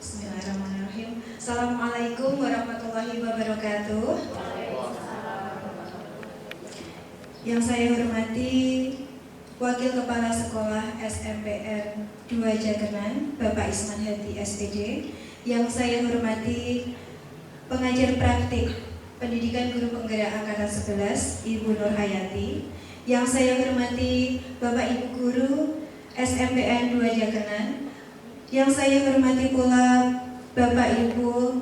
Bismillahirrahmanirrahim. Assalamualaikum warahmatullahi wabarakatuh. Yang saya hormati Wakil Kepala Sekolah SMPN 2 Jagenan, Bapak Isman Hadi SPD. Yang saya hormati pengajar praktik Pendidikan Guru Penggerak Angkatan 11, Ibu Nur Hayati. Yang saya hormati Bapak Ibu Guru SMPN 2 Jagenan. Yang saya hormati pula Bapak Ibu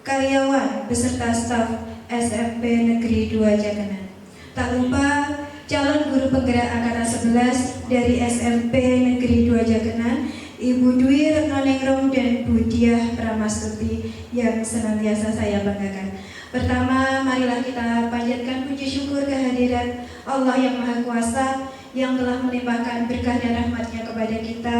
karyawan beserta staf SMP Negeri 2 Jagenan. Tak lupa calon guru penggerak angkatan 11 dari SMP Negeri 2 Jagenan, Ibu Dwi Retnoningrum dan Bu Diah Pramastuti yang senantiasa saya banggakan. Pertama, marilah kita panjatkan puji syukur kehadiran Allah yang Maha Kuasa yang telah melimpahkan berkah dan rahmat-Nya kepada kita,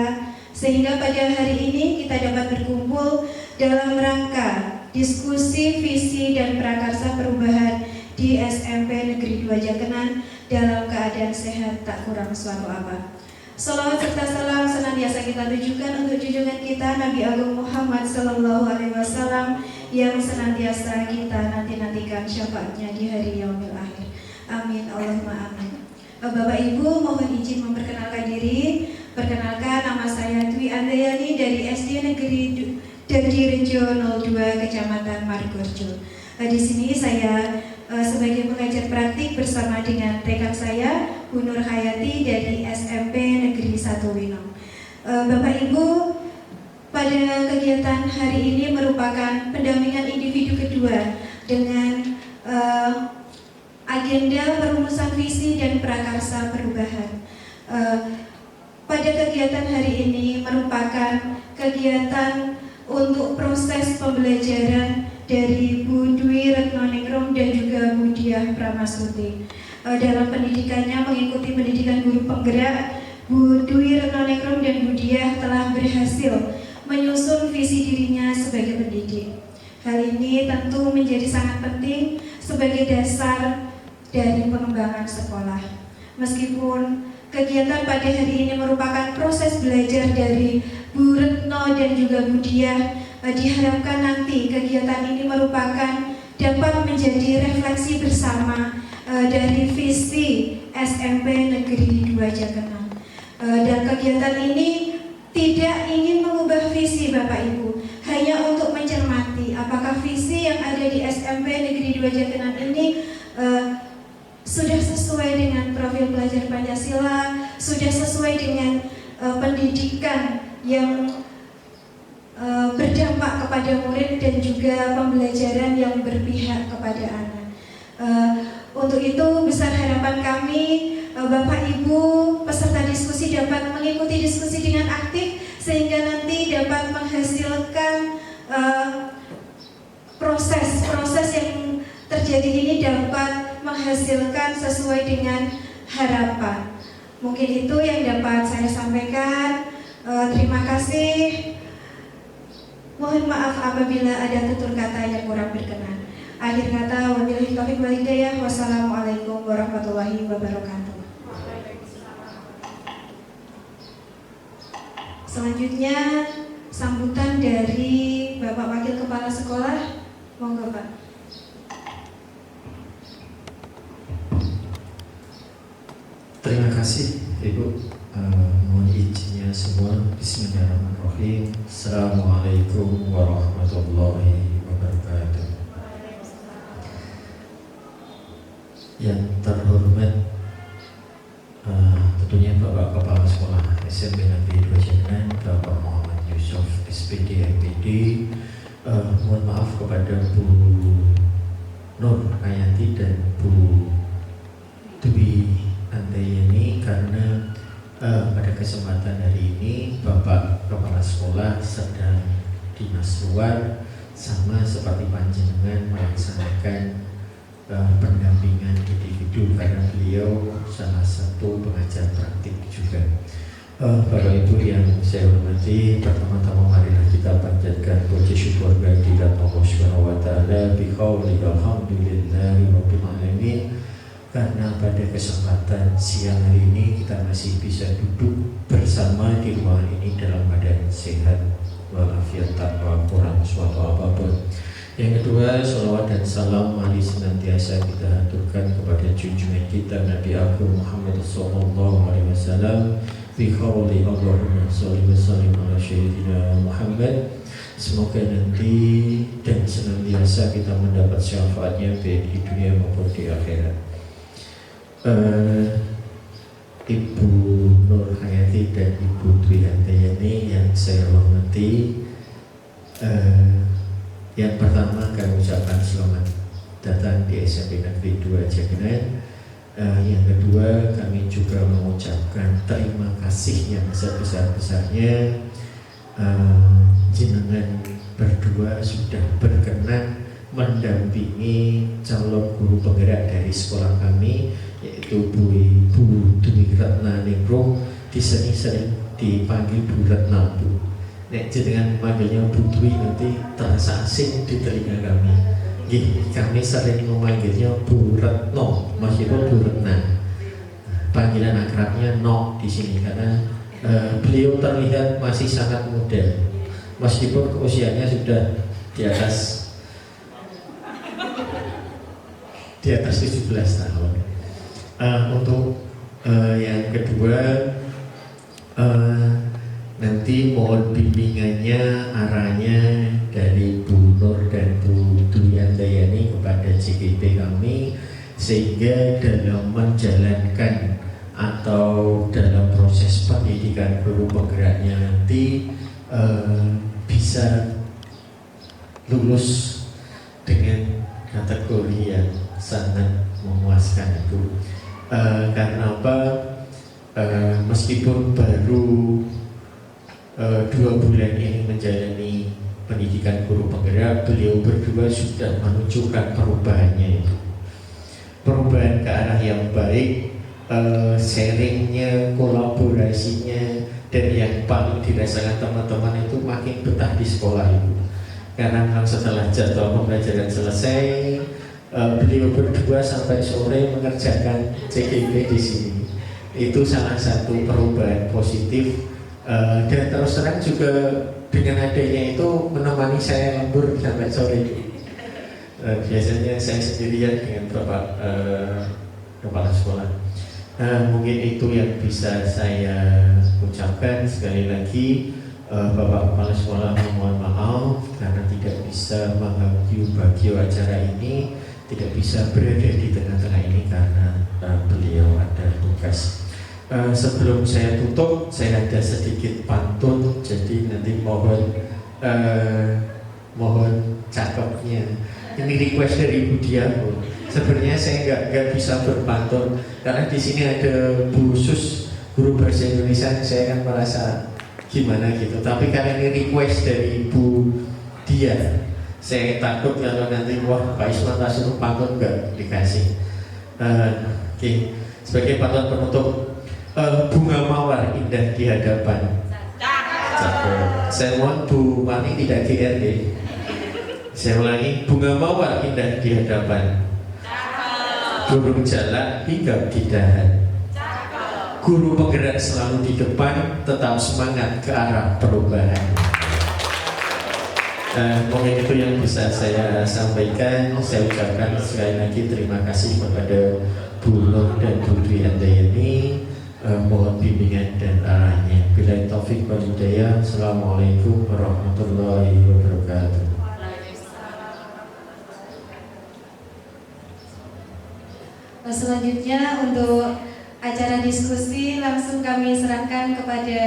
sehingga pada hari ini kita dapat berkumpul dalam rangka diskusi visi dan prakarsa perubahan di SMP Negeri 2 Jagenan dalam keadaan sehat tak kurang suatu apa. Salawat serta salam senantiasa kita tujukan untuk junjungan kita Nabi Agung Muhammad Sallallahu Alaihi Wasallam yang senantiasa kita nanti-nantikan syafaatnya di hari yaumil akhir. Amin Allahumma amin. Bapak Ibu mohon izin memperkenalkan diri. Perkenalkan, nama saya Dwi Andayani dari SD Negeri Dadirejo 02 Kecamatan Margorejo. Di sini saya sebagai pengajar praktik bersama dengan rekan saya Bu Nur Hayati dari SMP Negeri 1 Winong. Bapak Ibu, pada kegiatan hari ini merupakan pendampingan individu kedua dengan agenda perumusan visi dan prakarsa perubahan. Pada kegiatan hari ini merupakan kegiatan untuk proses pembelajaran dari Bu Dwi Retnoningrum dan juga Bu Diah Pramastuti. Dalam pendidikannya mengikuti pendidikan guru penggerak, Bu Dwi Retnoningrum dan Bu Diah telah berhasil menyusun visi dirinya sebagai pendidik. Hal ini tentu menjadi sangat penting sebagai dasar dari pengembangan sekolah. Meskipun kegiatan pada hari ini merupakan proses belajar dari Bu Retno dan juga Bu Diah, diharapkan nanti kegiatan ini merupakan dapat menjadi refleksi bersama dari visi SMP Negeri 2 Jagenan. Dan kegiatan ini tidak ingin mengubah visi Bapak Ibu, hanya untuk mencermati apakah visi yang ada di SMP Negeri 2 Jagenan ini sudah sesuai dengan profil pelajar Pancasila, sudah sesuai dengan pendidikan yang berdampak kepada murid dan juga pembelajaran yang berpihak kepada anak. Untuk itu besar harapan kami Bapak Ibu peserta diskusi dapat mengikuti diskusi dengan aktif sehingga nanti dapat menghasilkan proses yang terjadi ini dapat menghasilkan sesuai dengan harapan. Mungkin itu yang dapat saya sampaikan. Terima kasih. Mohon maaf apabila ada tutur kata yang kurang berkenan. Akhir kata, wabillahi taufiq wal hidayah. Wassalamualaikum warahmatullahi wabarakatuh. Selanjutnya sambutan dari Bapak Wakil Kepala Sekolah. Monggo Pak. Terima kasih Ibu. Mohon izinnya semua. Bismillahirrahmanirrahim. Assalamualaikum warahmatullahi wabarakatuh. Yang terhormat tentunya Bapak Kepala Sekolah SMP Negeri 2 Jagenan, Bapak Muhammad Yusuf SPD MPD. Mohon maaf kepada Bu Nur Hayati dan Bu Dwi Andayani karena pada kesempatan hari ini Bapak Kepala Sekolah sedang dinas luar, sama seperti panjenengan melaksanakan pendampingan individu karena beliau salah satu pengajar praktik juga. Bapak Ibu yang saya hormati, pertama-tama marilah kita panjatkan puji syukur kehadirat Allah Subhanahu wa taala bi qauli alhamdulillahi rabbil alamin, karena pada kesempatan siang hari ini kita masih bisa duduk bersama di ruangan ini dalam keadaan sehat walafiat tanpa kurang suatu apapun. Yang kedua, sholawat dan salam mari senantiasa kita aturkan kepada junjungan kita Nabi Agung Muhammad SAW. Bi qawli Allahumma sholli wa sallim ala sayyidina Muhammad. Semoga nanti dan senantiasa kita mendapat syafaatnya baik di dunia maupun di akhirat. Ibu Nur Hayati dan Ibu Dwi Handayani yang saya hormati, yang pertama kami ucapkan selamat datang di SMP Negeri 2 Jagenan. Yang kedua, kami juga mengucapkan terima kasih yang sebesar-besarnya jenengan berdua sudah berkenan mendampingi calon guru penggerak dari sekolah kami, yaitu Bu Dwi Ratna Ningrum. Di sini sering dipanggil Bu Ratna Bu. Nek jenengan memanggilnya Bu Dwi nanti terasa asing di telinga kami. Kami sering memanggilnya Bu Retno, maksudnya Bu Retna. Panggilan akrabnya No di sini karena beliau terlihat masih sangat muda, meskipun usianya sudah di atas 17 tahun. Untuk yang kedua, nanti mohon bimbingannya, arahnya dari Bu Nur dan Bu Dwi Handayani kepada JKP kami, sehingga dalam menjalankan atau dalam proses pendidikan guru penggeraknya nanti bisa lulus dengan kategori yang sangat memuaskan itu. Karena apa? Meskipun baru 2 bulan ini menjalani pendidikan guru penggerak, beliau berdua sudah menunjukkan perubahannya itu, perubahan ke arah yang baik, sharingnya, kolaborasinya, dan yang paling dirasakan teman-teman itu makin betah di sekolah itu. Karena setelah jadwal pembelajaran selesai, beliau berdua sampai sore mengerjakan CGP di sini. Itu salah satu perubahan positif. Dan terus terang juga dengan adanya itu menemani saya lembur sampai sore. Biasanya saya sendirian dengan Bapak Kepala Sekolah. Mungkin itu yang bisa saya ucapkan. Sekali lagi Bapak Kepala Sekolah mohon maaf karena tidak bisa menghadiri acara ini, tidak bisa berada di tengah-tengah ini karena beliau ada tugas. Sebelum saya tutup, saya ada sedikit pantun, jadi nanti mohon cakepnya. Ini request dari Bu Diah. Sebenarnya saya nggak bisa berpantun karena di sini ada Bu Sus, guru bahasa Indonesia. Saya kan merasa gimana gitu. Tapi karena ini request dari Bu Diah, saya takut kalau nanti Pak Isman suruh pantun nggak dikasih. Oke. Sebagai pantun penutup. Bunga mawar indah di hadapan. Cakep. Saya mohon Bu Mani tidak GR deh. Saya ulangi, bunga mawar indah di hadapan. Burung jalak hinggap di dahan. Guru penggerak selalu di depan, tetap semangat ke arah perubahan. Mungkin itu yang bisa saya sampaikan. Saya ucapkan sekali lagi terima kasih kepada Bu Nur dan Bu Dwi Handayani. Mohon bimbingan dan arahnya. Bila taufik wal hidayah. Assalamualaikum warahmatullahi wabarakatuh. Selanjutnya untuk acara diskusi langsung kami serahkan kepada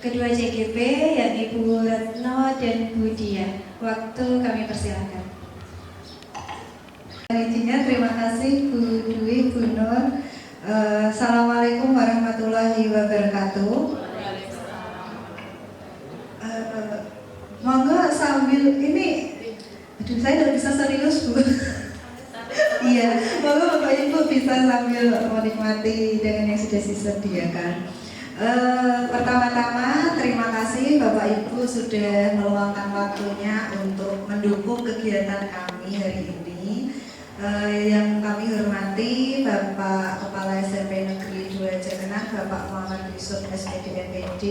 kedua JGP, yakni Bu Retno dan Bu Diah. Waktu kami persilakan. Izinnya terima kasih Bu Dwi, Bu Nur. Assalamualaikum warahmatullahi wabarakatuh. Monggo sambil ini, aduh saya tidak bisa serius Bu. Iya, monggo Bapak Ibu bisa sambil menikmati dengan yang sudah disediakan. Pertama-tama terima kasih Bapak Ibu sudah meluangkan waktunya untuk mendukung kegiatan kami hari ini. Yang kami hormati Bapak Kepala SMP Negeri 2 Jakenan, Bapak Muhammad Yusuf SPD MPD,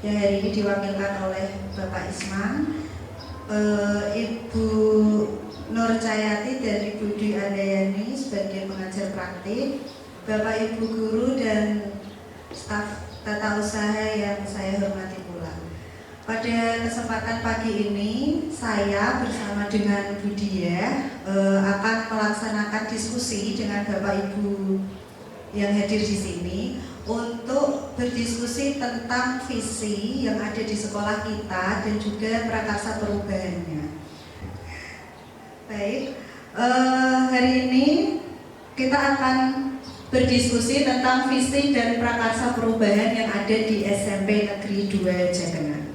yang hari ini diwakilkan oleh Bapak Isman, Ibu Nur Cayati dari Budi Andayani sebagai pengajar praktik, Bapak Ibu guru dan staf tata usaha yang saya hormati pula. Pada kesempatan pagi ini, saya bersama dengan Bu Dia akan melaksanakan diskusi dengan Bapak Ibu yang hadir di sini untuk berdiskusi tentang visi yang ada di sekolah kita dan juga prakarsa perubahannya. Baik, hari ini kita akan berdiskusi tentang visi dan prakarsa perubahan yang ada di SMP Negeri 2 Jakenan.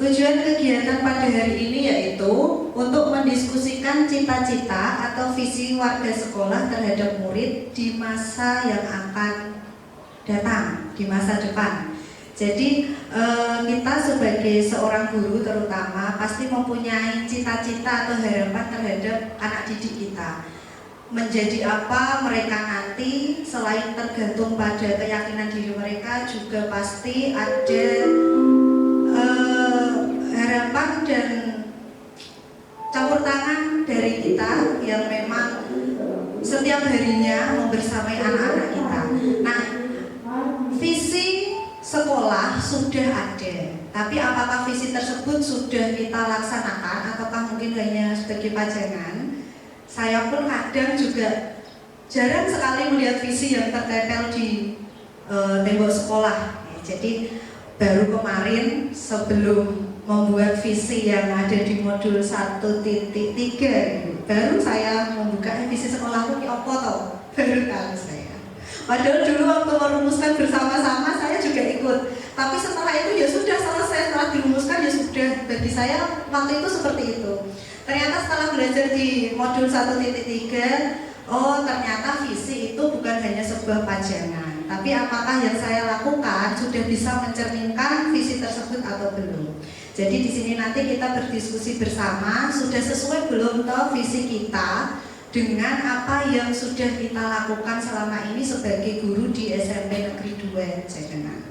Tujuan kegiatan pada hari ini yaitu untuk mendiskusikan cita-cita atau visi warga sekolah terhadap murid di masa yang akan datang, di masa depan. Jadi kita sebagai seorang guru terutama pasti mempunyai cita-cita atau harapan terhadap anak didik kita. Menjadi apa mereka nanti, selain tergantung pada keyakinan diri mereka, juga pasti ada harapan dan campur tangan dari kita yang memang setiap harinya membersamai anak-anak kita. Nah, visi sekolah sudah ada, tapi apakah visi tersebut sudah kita laksanakan ataukah mungkin hanya sebagai pajangan? Saya pun kadang juga jarang sekali melihat visi yang tertempel di tembok sekolah. Jadi baru kemarin sebelum membuat visi yang ada di modul 1.3 baru saya membuka visi sekolahku ini apa toh? Baru tahu saya. Padahal dulu waktu merumuskan bersama-sama saya juga ikut. Tapi setelah itu ya sudah selesai, setelah dirumuskan ya sudah. Bagi saya waktu itu seperti itu. Ternyata setelah belajar di modul 1.3, oh ternyata visi itu bukan hanya sebuah pajangan, tapi apakah yang saya lakukan sudah bisa mencerminkan visi tersebut atau belum. Jadi di sini nanti kita berdiskusi bersama, sudah sesuai belum toh visi kita dengan apa yang sudah kita lakukan selama ini sebagai guru di SMP Negeri 2 Jakenan.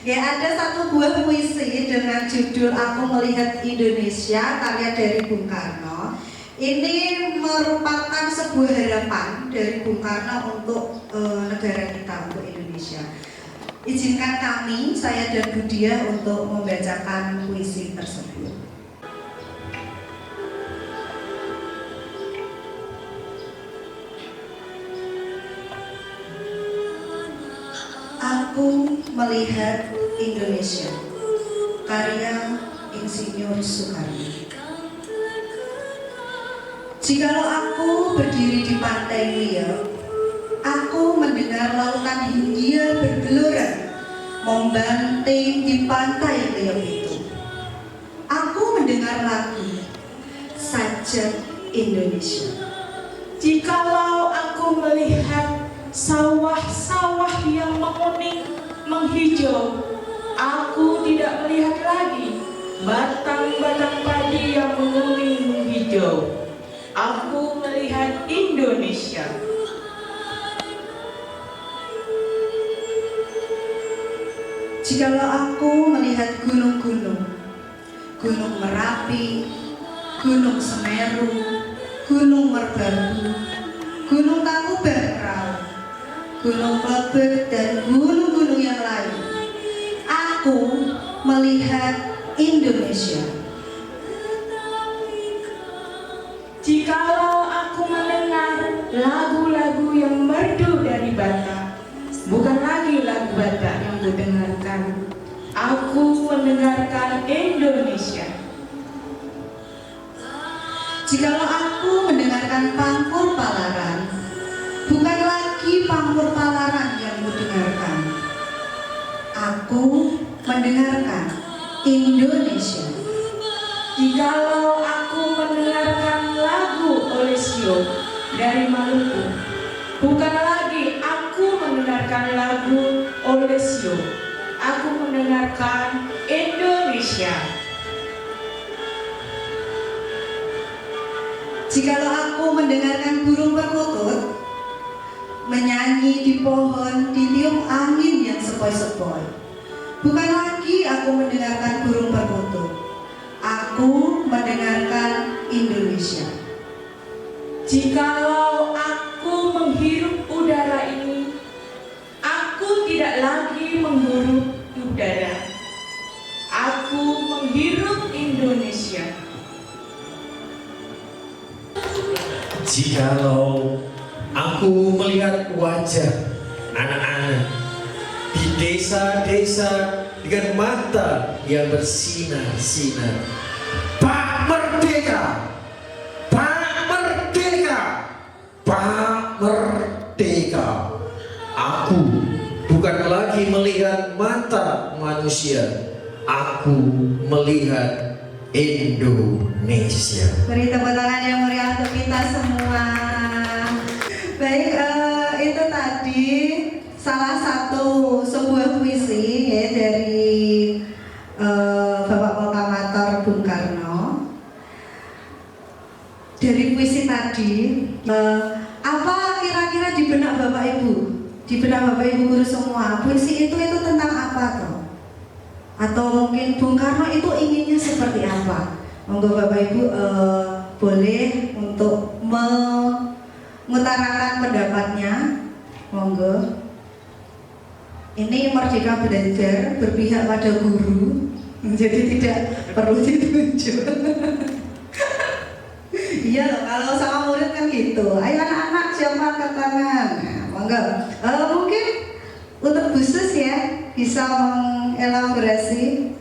Ya, ada satu buah puisi dengan judul Aku Melihat Indonesia karya dari Bung Karno. Ini merupakan sebuah harapan dari Bung Karno untuk negara kita, untuk Indonesia. Izinkan kami, saya dan Bu Dia untuk membacakan puisi tersebut. Aku Melihat Indonesia, karya Insinyur Soekarno. Jikalau aku berdiri di pantai liar, aku mendengar lautan Hindia bergelora membanting di pantai liar itu. Aku mendengar lagu Sajak Indonesia. Jikalau aku melihat sawah-sawah yang menguning, menghijau, aku tidak melihat lagi batang-batang padi yang menguning, menghijau. Aku melihat Indonesia. Jikalau aku melihat gunung-gunung, Gunung Merapi, Gunung Semeru, Gunung Merbabu, Gunung Tangkuban, Gunung Klebet, dan gunung-gunung yang lain, aku melihat Indonesia. Jikalau aku mendengar lagu-lagu yang merdu dari Batak, bukan lagi lagu Batak yang kudengarkan, aku mendengarkan Indonesia. Jikalau aku mendengarkan Pangkur Palaran, bukan lagi Pangkur Palaran yang kudengarkan, aku mendengarkan Indonesia. Jikalau aku mendengarkan lagu Olesio dari Maluku, bukan lagi aku mendengarkan lagu Olesio, aku mendengarkan Indonesia. Jikalau aku mendengarkan burung perkutut menyanyi di pohon, ditiup angin yang sepoi-sepoi, bukan lagi aku mendengarkan burung perkutut, aku mendengarkan Indonesia. Jikalau aku menghirup udara ini, aku tidak lagi menghirup udara. Aku menghirup Indonesia. Jikalau aku melihat wajah anak-anak di desa-desa dengan mata yang bersinar-sinar, Pak Merdeka, Pak Merdeka, Pak Merdeka. Aku bukan lagi melihat mata manusia, aku melihat Indonesia. Beri tepuk tangan yang meriah untuk kita semua. Baik, itu tadi salah satu sebuah puisi ya, dari Bapak Prokamator Bung Karno. Dari puisi tadi, apa kira-kira di benak Bapak Ibu, di benak Bapak Ibu guru semua, puisi itu tentang apa toh? Atau mungkin Bung Karno itu inginnya seperti apa? Monggo Bapak Ibu boleh untuk mengutarakan pendapatnya. Monggo. Ini Merdeka Belajar berpihak pada guru, jadi tidak perlu ditunjuk. Iya loh, kalau sama murid kan gitu. Ayo anak-anak siapa angkat tangan? Nah, monggo. Mungkin untuk khusus ya bisa mengelaborasi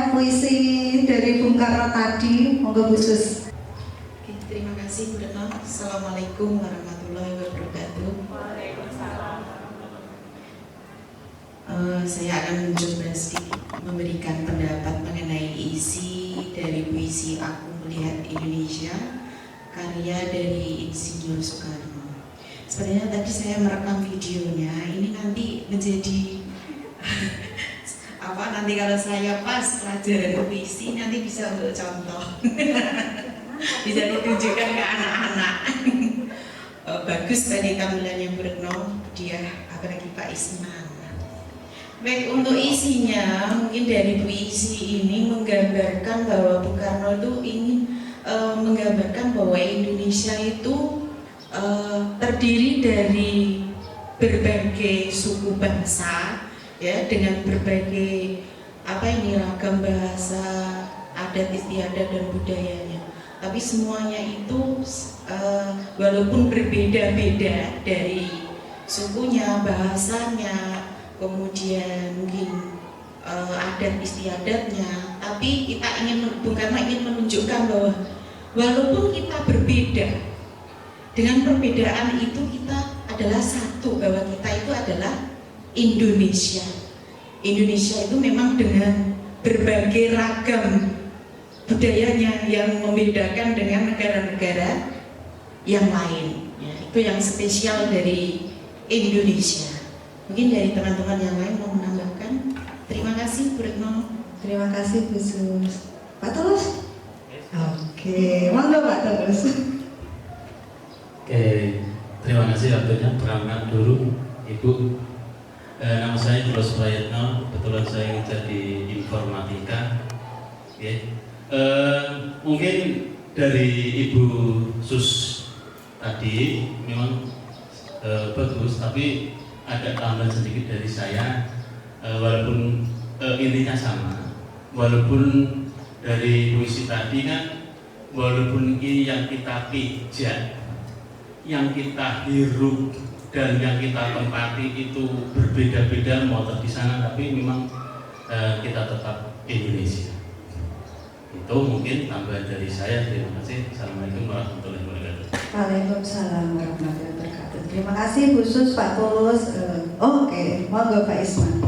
puisi dari Bung Karno tadi. Monggo khusus. Oke, terima kasih Bu Retno. Assalamualaikum warahmatullahi wabarakatuh. Saya akan mencoba sedikit memberikan pendapat mengenai isi dari puisi Aku Melihat Indonesia karya dari Insinyur Soekarno. Sebenarnya tadi saya merekam videonya, ini nanti menjadi nanti kalau saya pas pelajaran puisi nanti bisa untuk contoh. Bisa ditunjukkan ke anak-anak. Bagus tadi tampilannya Bu Retno, dia apalagi Pak Isman. Baik, untuk isinya mungkin dari puisi ini menggambarkan bahwa Bung Karno itu ingin menggambarkan bahwa Indonesia itu terdiri dari berbagai suku bangsa ya, dengan berbagai ragam bahasa, adat istiadat dan budayanya. Tapi semuanya itu walaupun berbeda-beda dari sukunya, bahasanya, kemudian mungkin adat istiadatnya, tapi Bung Karno ingin menunjukkan bahwa walaupun kita berbeda, dengan perbedaan itu kita adalah satu, bahwa kita itu adalah Indonesia. Indonesia itu memang dengan berbagai ragam budayanya yang membedakan dengan negara-negara yang lain. Ya, itu yang spesial dari Indonesia. Mungkin dari teman-teman yang lain mau menambahkan. Terima kasih Bu Retno. Terima kasih Bu Sus. Pak Tulus? Oke, monggo Pak Tulus. Oke, terima kasih waktunya. Perkenalkan dulu Ibu. Nama saya Tulus Prayitno. Kebetulan saya ngajar di informatika. Oke. Mungkin dari Ibu Sus tadi memang bagus, tapi ada tambahan sedikit dari saya, walaupun intinya sama, walaupun dari puisi tadi kan, walaupun ini yang kita pijak, yang kita hirup dan yang kita tempati itu berbeda-beda motor di sana, tapi memang kita tetap Indonesia. Itu mungkin tambahan dari saya. Terima kasih. Assalamualaikum warahmatullahi wabarakatuh. Waalaikumsalam warahmatullahi wabarakatuh. Terima kasih khusus Pak Tulus. Oke, monggo Pak Isman.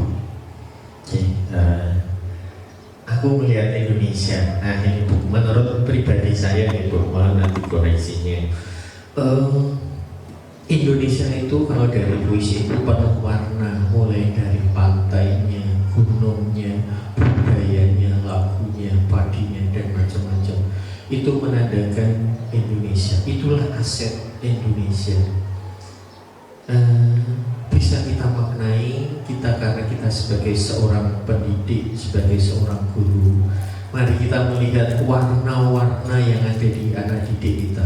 Aku melihat Indonesia. Nah, ini Bu, menurut pribadi saya nih Bu, mohon nanti koreksinya. Indonesia itu kalau dari puisi itu penuh warna, mulai dari pantainya, gunungnya, budayanya, lagunya, padinya dan macam-macam. itu menandakan Indonesia. Itulah aset Indonesia. Bisa kita maknai kita karena kita sebagai seorang pendidik, sebagai seorang guru. Mari kita melihat warna-warna yang ada di anak didik kita,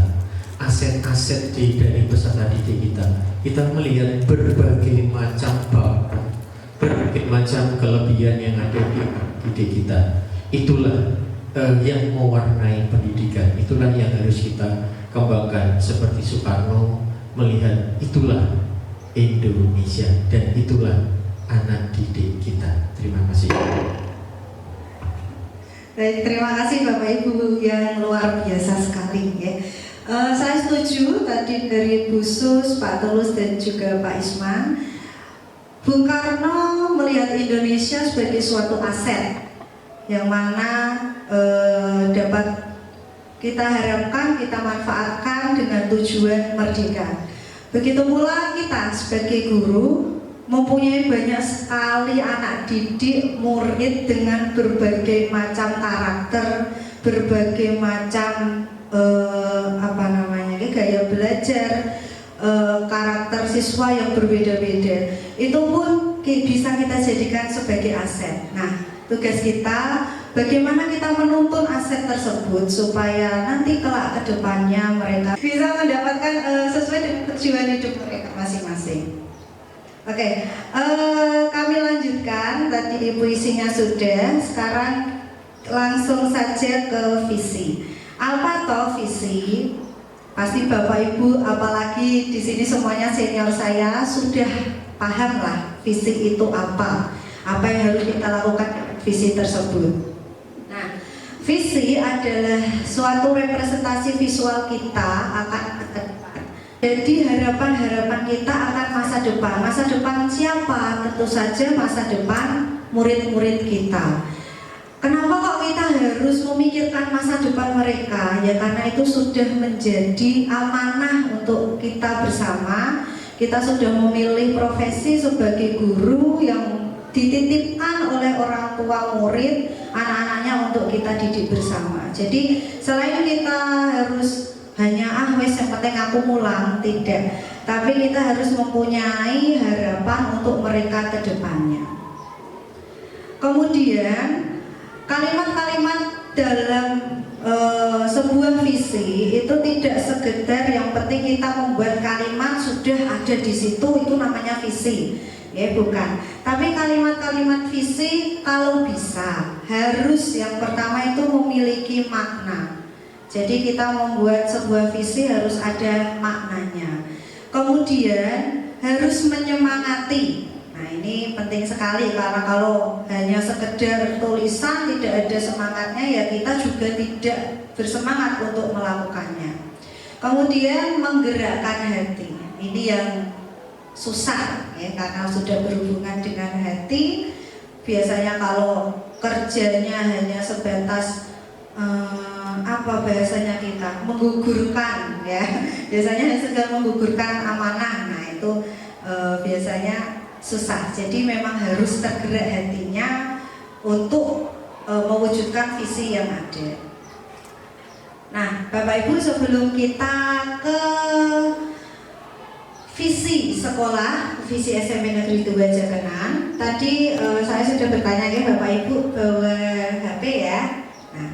aset-aset dari peserta didik kita. Kita melihat berbagai macam bakat, berbagai macam kelebihan yang ada di didik kita. Itulah yang mewarnai pendidikan. Itulah yang harus kita kembangkan. Seperti Soekarno melihat itulah Indonesia dan itulah anak didik kita. Terima kasih. Baik, terima kasih Bapak Ibu yang luar biasa sekali ya. Saya setuju tadi dari Bu Sus, Pak Tulus dan juga Pak Isman. Bung Karno melihat Indonesia sebagai suatu aset yang mana dapat kita harapkan, kita manfaatkan dengan tujuan merdeka. Begitu pula kita sebagai guru mempunyai banyak sekali anak didik, murid dengan berbagai macam karakter, berbagai macam gaya belajar, karakter siswa yang berbeda-beda. Itu pun bisa kita jadikan sebagai aset. Nah, tugas kita bagaimana kita menuntun aset tersebut supaya nanti kelak ke depannya mereka bisa mendapatkan sesuai dengan tujuan hidup mereka masing-masing. Oke, kami lanjutkan. Tadi puisinya sudah, sekarang langsung saja ke visi. Apa toh visi? Pasti Bapak Ibu, apalagi di sini semuanya senior saya sudah paham lah visi itu apa yang harus kita lakukan visi tersebut. Nah, visi adalah suatu representasi visual kita akan jadi harapan-harapan kita akan masa depan. Masa depan siapa? Tentu saja masa depan murid-murid kita. Kenapa kok kita harus memikirkan masa depan mereka? Ya karena itu sudah menjadi amanah untuk kita bersama. Kita sudah memilih profesi sebagai guru yang dititipkan oleh orang tua murid, anak-anaknya untuk kita didik bersama. Jadi selain kita harus hanya wes yang penting aku mulang, tidak, tapi kita harus mempunyai harapan untuk mereka ke depannya. Kemudian kalimat-kalimat dalam sebuah visi itu tidak sekedar yang penting kita membuat kalimat sudah ada di situ itu namanya visi, ya bukan. Tapi kalimat-kalimat visi kalau bisa harus yang pertama itu memiliki makna. Jadi kita membuat sebuah visi harus ada maknanya. Kemudian harus menyemangati. Nah ini penting sekali karena kalau hanya sekedar tulisan tidak ada semangatnya ya kita juga tidak bersemangat untuk melakukannya. Kemudian menggerakkan hati. Ini yang susah ya karena sudah berhubungan dengan hati. Biasanya kalau kerjanya hanya sebatas apa bahasanya kita menggugurkan ya biasanya sedang menggugurkan amanah. Nah itu biasanya susah. Jadi memang harus tergerak hatinya untuk mewujudkan visi yang ada. Nah Bapak Ibu, sebelum kita ke visi sekolah, visi SMP Negeri 2 Jakenan, tadi saya sudah bertanya ya Bapak Ibu bawa HP ya. Nah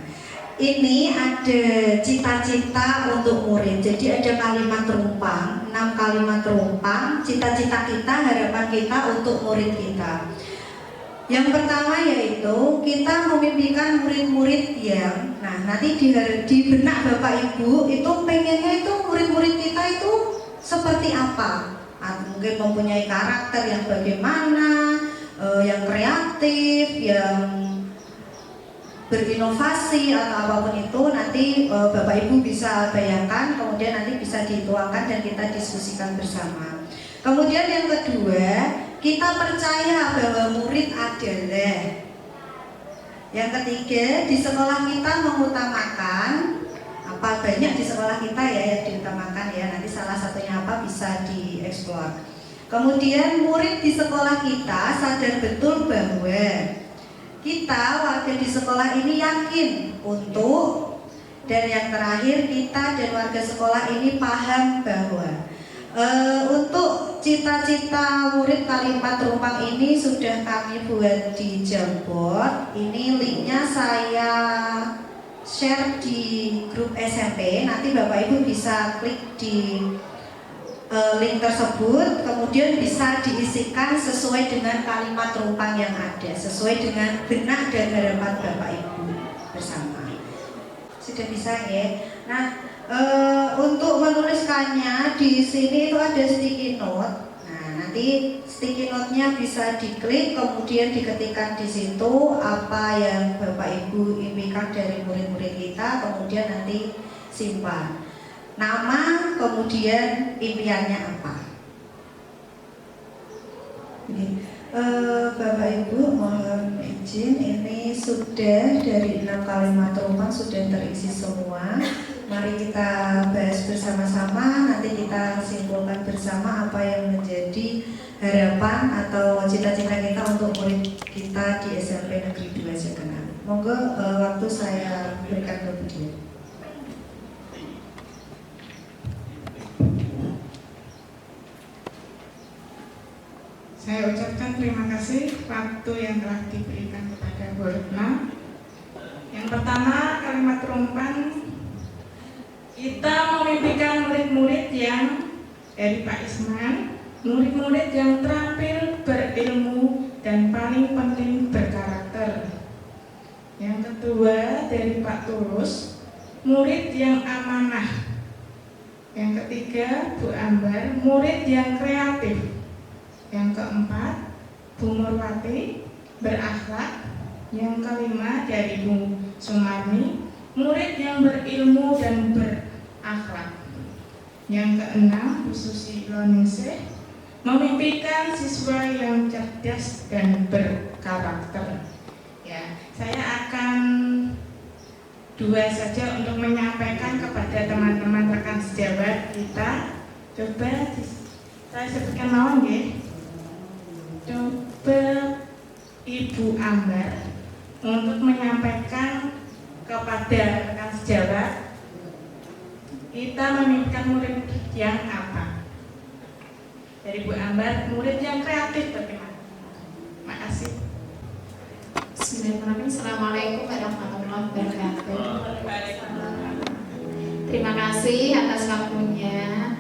ini ada cita-cita untuk murid. Jadi ada kalimat terumpang, 6 kalimat terumpang, cita-cita kita, harapan kita untuk murid kita. Yang pertama yaitu kita memimpikan murid-murid yang, nah nanti di benak Bapak Ibu itu pengennya itu murid-murid kita itu seperti apa? Mungkin mempunyai karakter yang bagaimana, yang kreatif, yang berinovasi atau apapun itu nanti Bapak Ibu bisa bayangkan, kemudian nanti bisa dituangkan dan kita diskusikan bersama. Kemudian yang kedua, kita percaya bahwa murid adalah. Yang ketiga, di sekolah kita mengutamakan apa banyak di sekolah kita ya yang diutamakan ya, nanti salah satunya apa bisa dieksplor. Kemudian murid di sekolah kita sadar betul bahwa kita warga di sekolah ini yakin untuk Dan yang terakhir, kita dan warga sekolah ini paham bahwa untuk cita-cita murid Kali 4 Rumpang ini sudah kami buat di Jamboard. Ini linknya saya share di grup SMP. Nanti Bapak Ibu bisa klik di link tersebut, kemudian bisa diisikan sesuai dengan kalimat rumpang yang ada, sesuai dengan benak dan harapan Bapak Ibu bersama. Sudah bisa ya? Nah, untuk menuliskannya di sini itu ada sticky note. Nah, nanti sticky note-nya bisa diklik, kemudian diketikkan di situ apa yang Bapak Ibu impikan dari murid-murid kita, kemudian nanti simpan. Nama, kemudian impiannya apa. Bapak Ibu mohon izin, ini sudah dari 6 kalimat rumpang sudah terisi semua. Mari kita bahas bersama-sama, nanti kita simpulkan bersama apa yang menjadi harapan atau cita-cita kita untuk murid kita di SMP Negeri 2 Jakenan. Monggo waktu saya berikan ke beliau. Saya ucapkan terima kasih waktu yang telah diberikan kepada Bu Retno. Yang pertama, kalimat rumpang, kita memimpikan murid-murid yang dari Pak Isman, murid-murid yang terampil, berilmu, dan paling penting berkarakter. Yang kedua, dari Pak Tulus, murid yang amanah. Yang ketiga, Bu Ambar, murid yang kreatif. Yang keempat, Bu Murwati, berakhlak. Yang kelima, dari Bu Sumarni, murid yang berilmu dan berakhlak. Yang keenam, Bu Susi Loningsih, memimpikan siswa yang cerdas dan berkarakter. Ya, saya akan dua saja untuk menyampaikan kepada teman-teman rekan sejawat kita. Coba saya sebutkan mawon nggih. Coba Ibu Ambar untuk menyampaikan kepada rekan sejawat, kita memimpikan murid yang apa? Dari Bu Ambar, murid yang kreatif bagaimana? Terima kasih. Bismillahirrahmanirrahim. Assalamualaikum warahmatullahi wabarakatuh. Terima kasih atas waktunya.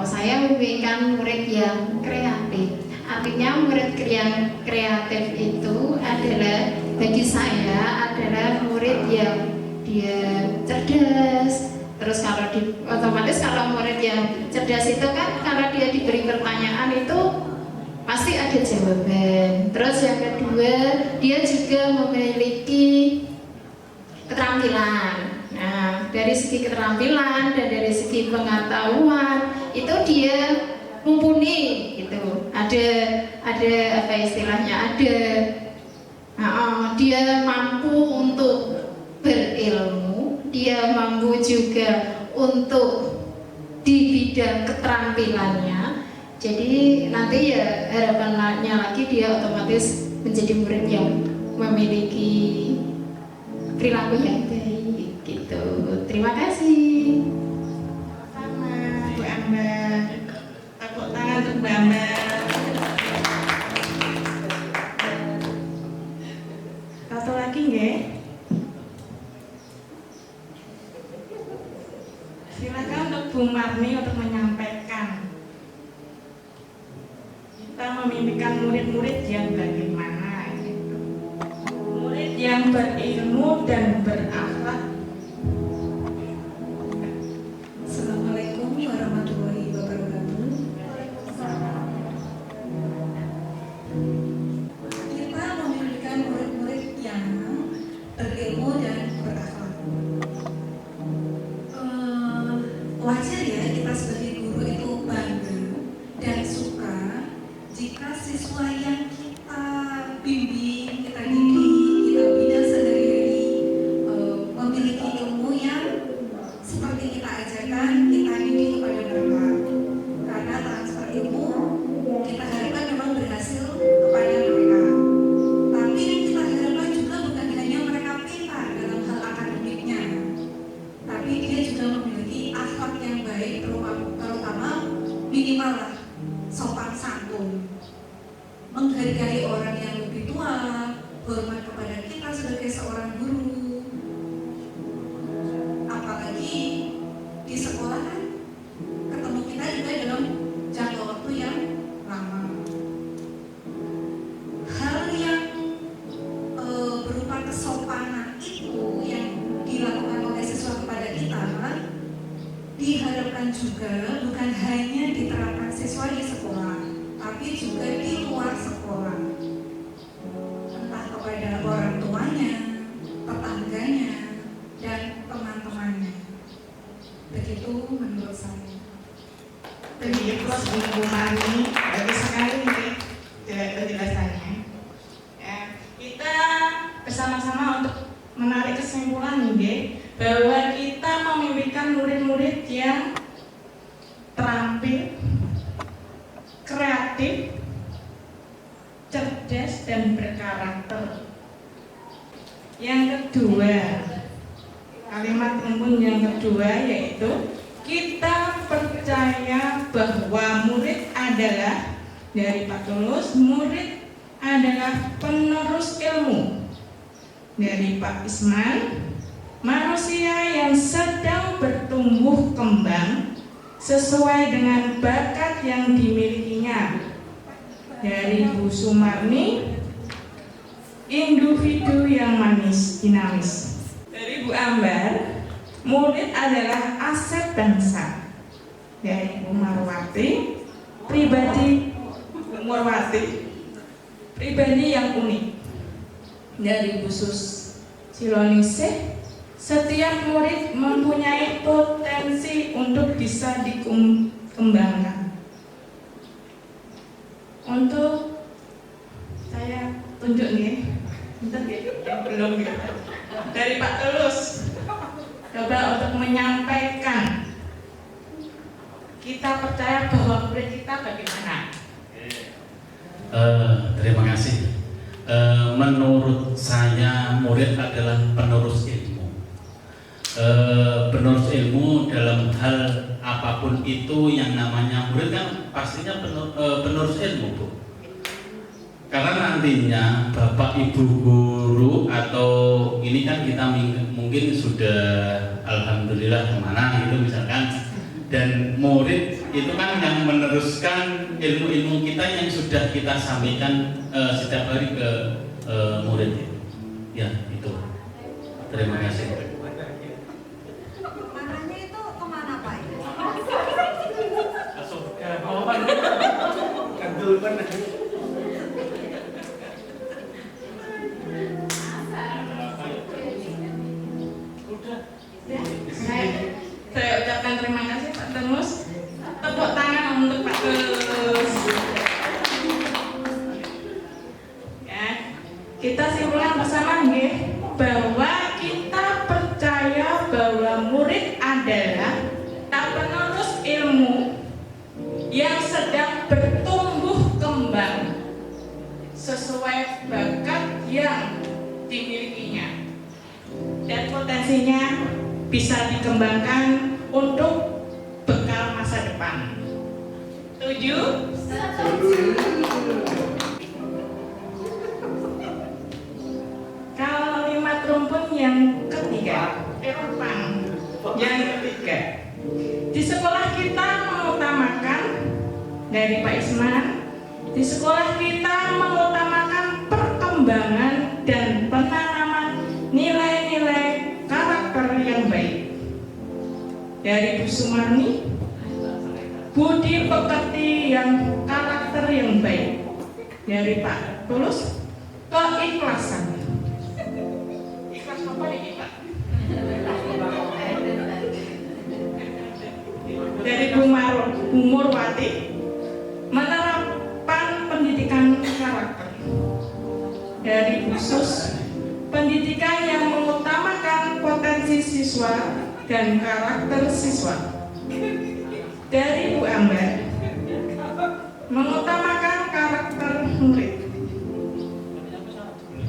Saya memimpikan murid yang kreatif. Artinya murid yang kreatif itu adalah, bagi saya adalah murid yang dia cerdas. Terus kalau otomatis kalau murid yang cerdas itu kan kalau dia diberi pertanyaan itu pasti ada jawaban. Terus yang kedua, dia juga memiliki keterampilan. Nah, dari segi keterampilan dan dari segi pengetahuan itu dia mumpuni gitu. Ada apa istilahnya? Dia mampu untuk berilmu, dia mampu juga untuk di bidang keterampilannya. Jadi nanti ya harapannya lagi dia otomatis menjadi murid yang memiliki perilaku yang baik gitu. Terima kasih. Sama Bu Ambar, tepuk tangan untuk Bu Ambar. Satu lagi nggih. Silakan untuk Bu Marni untuk menyampaikan. Kita memimpikan murid-murid yang bagaimana gitu. Murid yang berilmu dan berakhlak. Assalamualaikum warahmatullahi wabarakatuh. Kita memiliki murid-murid yang berilmu dan berakhlak. Wajar ya kita sebagai guru itu bangga dan suka jika siswa yang kita bimbing, kita didik, kita bina sehari-hari hormat kepada kita sebagai seorang guru. Apalagi di sekolah kan ketemu kita juga dalam jangka waktu yang lama. Hal yang berupa kesopanan itu yang dilakukan oleh siswa kepada kita diharapkan juga bukan hanya diterapkan siswa di sekolah, tapi juga di luar sekolah, entah kepada orang tuanya, tetangganya, dan teman-temannya. Begitu menurut saya. Jadi plus Bu Mani, bagus sekali nih penjelasannya. Ya, kita bersama-sama untuk menarik kesimpulan nih, bahwa kita memimpikan murid-murid yang terampil, kreatif, cerdas, dan berkarakter. Yang kedua, kalimat rumpun yang kedua yaitu kita percaya bahwa murid adalah, dari Pak Tulus, murid adalah penerus ilmu. Dari Pak Isman, manusia yang sedang bertumbuh kembang sesuai dengan bakat yang dimilikinya. Dari Bu Sumarni, individu yang manis, dinamis. Dari Bu Ambar, murid adalah aset bangsa. Dari Bu Marwati, pribadi yang unik. Dari Bu Siloningsih, setiap murid mempunyai potensi untuk bisa dikembangkan. Untuk saya tunjuk nih, belum gitu. Dari Pak Tulus, coba untuk menyampaikan kita percaya bahwa murid kita bagaimana. Terima kasih. Menurut saya murid adalah penerus ilmu. Penerus ilmu dalam hal apapun itu, yang namanya murid kan pastinya penerus ilmu, Bu. Karena nantinya Bapak Ibu guru atau ini kan kita mungkin sudah alhamdulillah kemana gitu misalkan, dan murid itu kan yang meneruskan ilmu-ilmu kita yang sudah kita sampaikan setiap hari ke murid itu. Ya, itu. Terima kasih. Mananya itu kemana Pak? Saya ucapkan terima kasih Pak Tulus. Tepuk tangan untuk Pak Tulus. Ya, kita simpulkan bersama nggih, bahwa kita percaya bahwa murid adalah penerus ilmu yang sedang bertumbuh kembang sesuai bakat yang dimilikinya, dan potensinya bisa dikembangkan untuk bekal masa depan. Setuju? Kalimat rumpun yang ketiga, yang ketiga, di sekolah kita mengutamakan, dari Pak Isman, di sekolah kita mengutamakan perkembangan dan penanaman nilai-nilai karakter yang baik. Dari Bu Sumarni, budi pekerti yang karakter yang baik. Dari Pak Tulus, keikhlasan. Ikhlas apa ini Pak? Dari Bu Murwati, menerapkan pendidikan karakter. Dari Bu Sus, pendidikan yang mengutamakan potensi siswa dan karakter siswa. Dari Bu Ambar, mengutamakan karakter murid.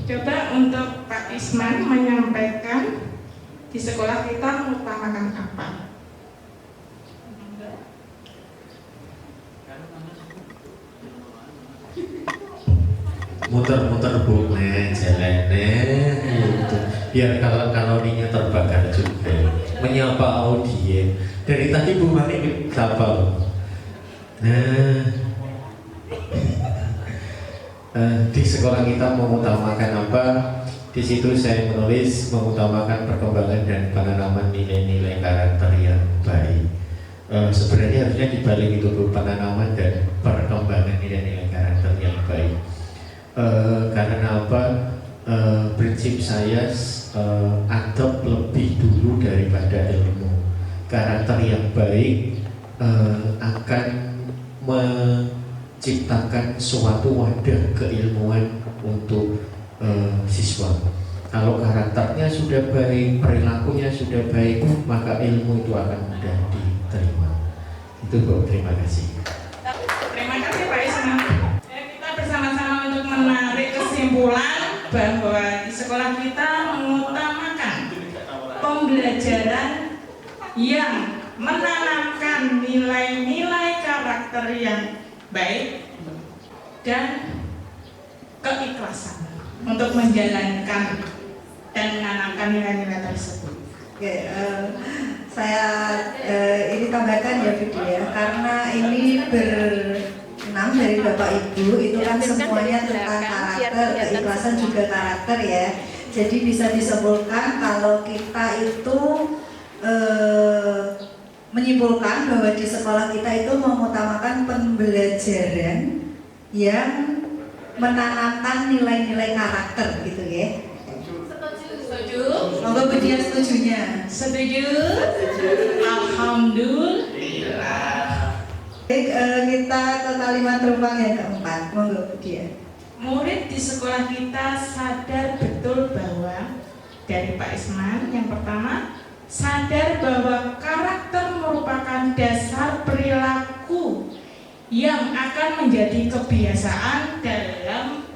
Coba untuk Pak Isman menyampaikan di sekolah kita mengutamakan apa? Muter-muter Bu, jalan biar kalorinya terbakar juga. Menyapa audien dari tadi Bu Mani sapa loh. Nah, di sekolah kita mengutamakan apa? Di situ saya menulis mengutamakan perkembangan dan penanaman nilai-nilai karakter yang baik. Sebenarnya harusnya dibalik itu penanaman dan perkembangan nilai-nilai karakter yang baik. Karena apa? Prinsip saya adab lebih dulu daripada ilmu. Karakter yang baik akan menciptakan suatu wadah keilmuan untuk siswa. Kalau karakternya sudah baik, perilakunya sudah baik, maka ilmu itu akan mudah diterima. Itu Bu, terima kasih. Terima kasih Pak Isma. Kita bersama-sama untuk menarik kesimpulan bahwa di sekolah kita mengutamakan pembelajaran yang menanamkan nilai-nilai karakter yang baik dan keikhlasan untuk menjalankan dan menanamkan nilai-nilai tersebut. Oke, saya ini tambahkan ya Budi ya, karena ini berenam dari Bapak Ibu itu kan semuanya tentang karakter, keikhlasan juga karakter ya. Jadi bisa disimpulkan kalau kita itu menyimpulkan bahwa di sekolah kita itu mengutamakan pembelajaran yang menanamkan nilai-nilai karakter gitu ya. Setuju? Monggo Budi setujunya. Setuju? Alhamdulillah. Baik, kita ke kalimat terbang yang keempat. Monggo Budi. Murid di sekolah kita sadar betul bahwa dari Pak Isman yang pertama, sadar bahwa karakter merupakan dasar perilaku yang akan menjadi kebiasaan dalam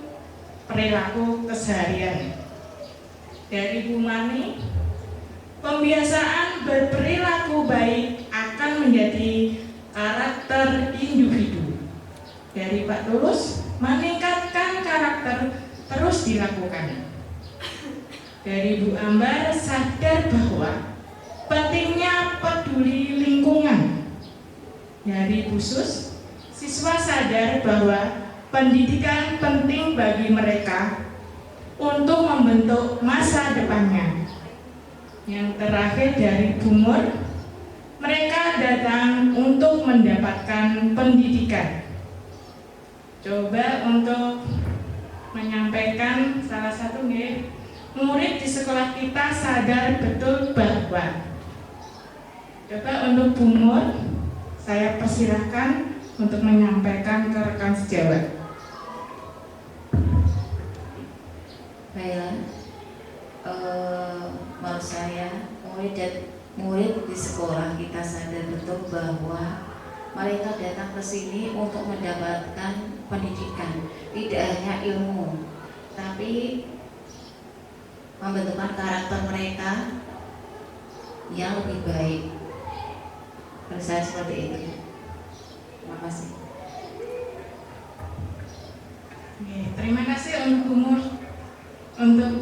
perilaku keseharian. Dari Bu Mani, pembiasaan berperilaku baik akan menjadi karakter individu. Dari Pak Tulus, meningkatkan karakter terus dilakukan. Dari Bu Ambar, sadar bahwa pentingnya peduli lingkungan. Dari Bu Sus, siswa sadar bahwa pendidikan penting bagi mereka untuk membentuk masa depannya. Yang terakhir dari Bu Mur, mereka datang untuk mendapatkan pendidikan. Coba untuk menyampaikan salah satu nih, murid di sekolah kita sadar betul bahwa. Coba untuk Bu Mur, saya persilahkan untuk menyampaikan ke rekan sejawat. Baiklah, menurut saya murid di sekolah kita sadar betul bahwa mereka datang ke sini untuk mendapatkan pendidikan, tidak hanya ilmu, tapi membentukkan karakter mereka yang lebih baik. Menurut saya seperti itu. Terima kasih. Terima kasih untuk Bu Mur, untuk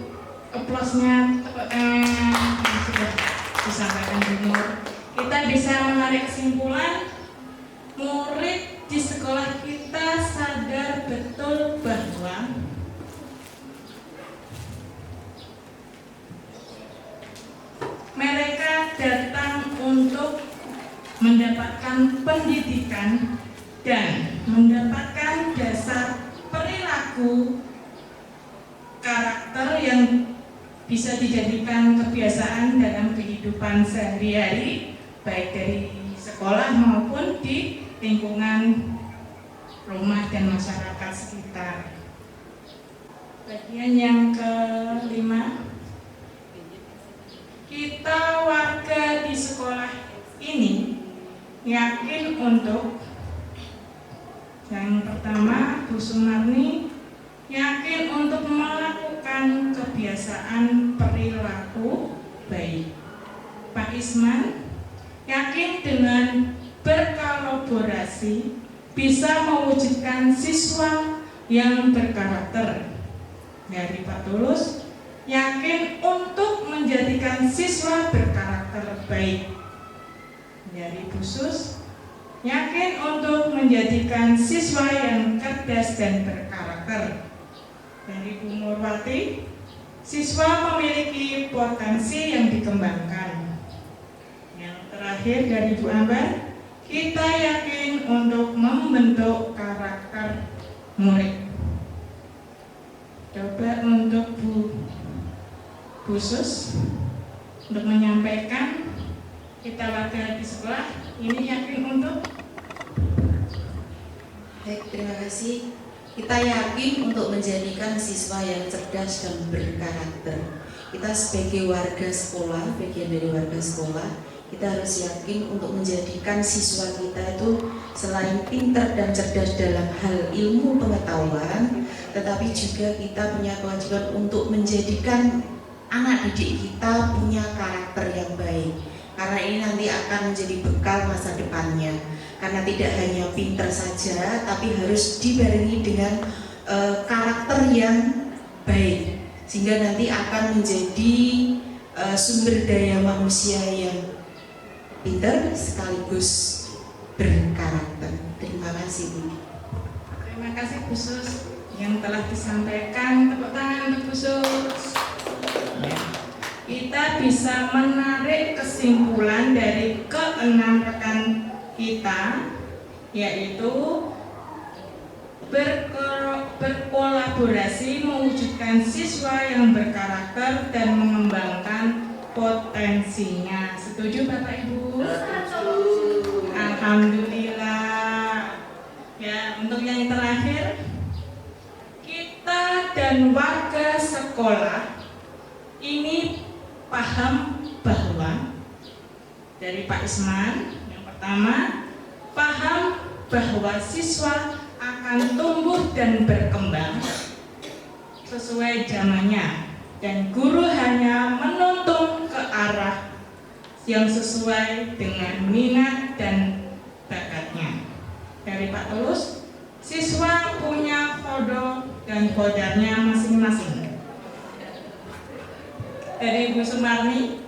aplausnya yang sudah disampaikan Bu Mur. Kita bisa menarik kesimpulan, murid di sekolah kita sadar betul bahwa mereka datang untuk mendapatkan pendidikan dan mendapatkan dasar perilaku karakter yang bisa dijadikan kebiasaan dalam kehidupan sehari-hari, baik dari sekolah maupun di lingkungan rumah dan masyarakat sekitar. Bagian yang kelima, kita warga di sekolah ini yakin untuk yang pertama, Bu Sumarni yakin untuk melakukan kebiasaan perilaku baik. Pak Isman yakin dengan berkolaborasi bisa mewujudkan siswa yang berkarakter. Dari Pak Tulus yakin untuk menjadikan siswa berkarakter baik. Dari Bu Sus, yakin untuk menjadikan siswa yang cerdas dan berkarakter. Dari Bu Nurwati, siswa memiliki potensi yang dikembangkan. Yang terakhir dari Bu Ambar, kita yakin untuk membentuk karakter murid. Coba untuk Bu Sus untuk menyampaikan, kita warga di sekolah ini yakin untuk. Baik, terima kasih. Kita yakin untuk menjadikan siswa yang cerdas dan berkarakter. Kita sebagai warga sekolah, bagian dari warga sekolah, kita harus yakin untuk menjadikan siswa kita itu selain pintar dan cerdas dalam hal ilmu pengetahuan, tetapi juga kita punya kewajiban untuk menjadikan anak didik kita punya karakter yang baik. Karena ini nanti akan menjadi bekal masa depannya. Karena tidak hanya pintar saja, tapi harus dibarengi dengan karakter yang baik, sehingga nanti akan menjadi sumber daya manusia yang pintar sekaligus berkarakter. Terima kasih, Bu. Terima kasih Bu Sus yang telah disampaikan. Tepuk tangan untuk Bu Sus. Ya. Kita bisa menarik kesimpulan dari keenam rekan kita, yaitu berkolaborasi mewujudkan siswa yang berkarakter dan mengembangkan potensinya. Setuju Bapak Ibu? Alhamdulillah. Ya, untuk yang terakhir, kita dan warga sekolah ini paham bahwa dari Pak Isman, yang pertama, paham bahwa siswa akan tumbuh dan berkembang sesuai zamannya, dan guru hanya menuntun ke arah yang sesuai dengan minat dan bakatnya. Dari Pak Tulus, siswa punya kode dan kodarnya masing-masing. Dari Bu Sumarni,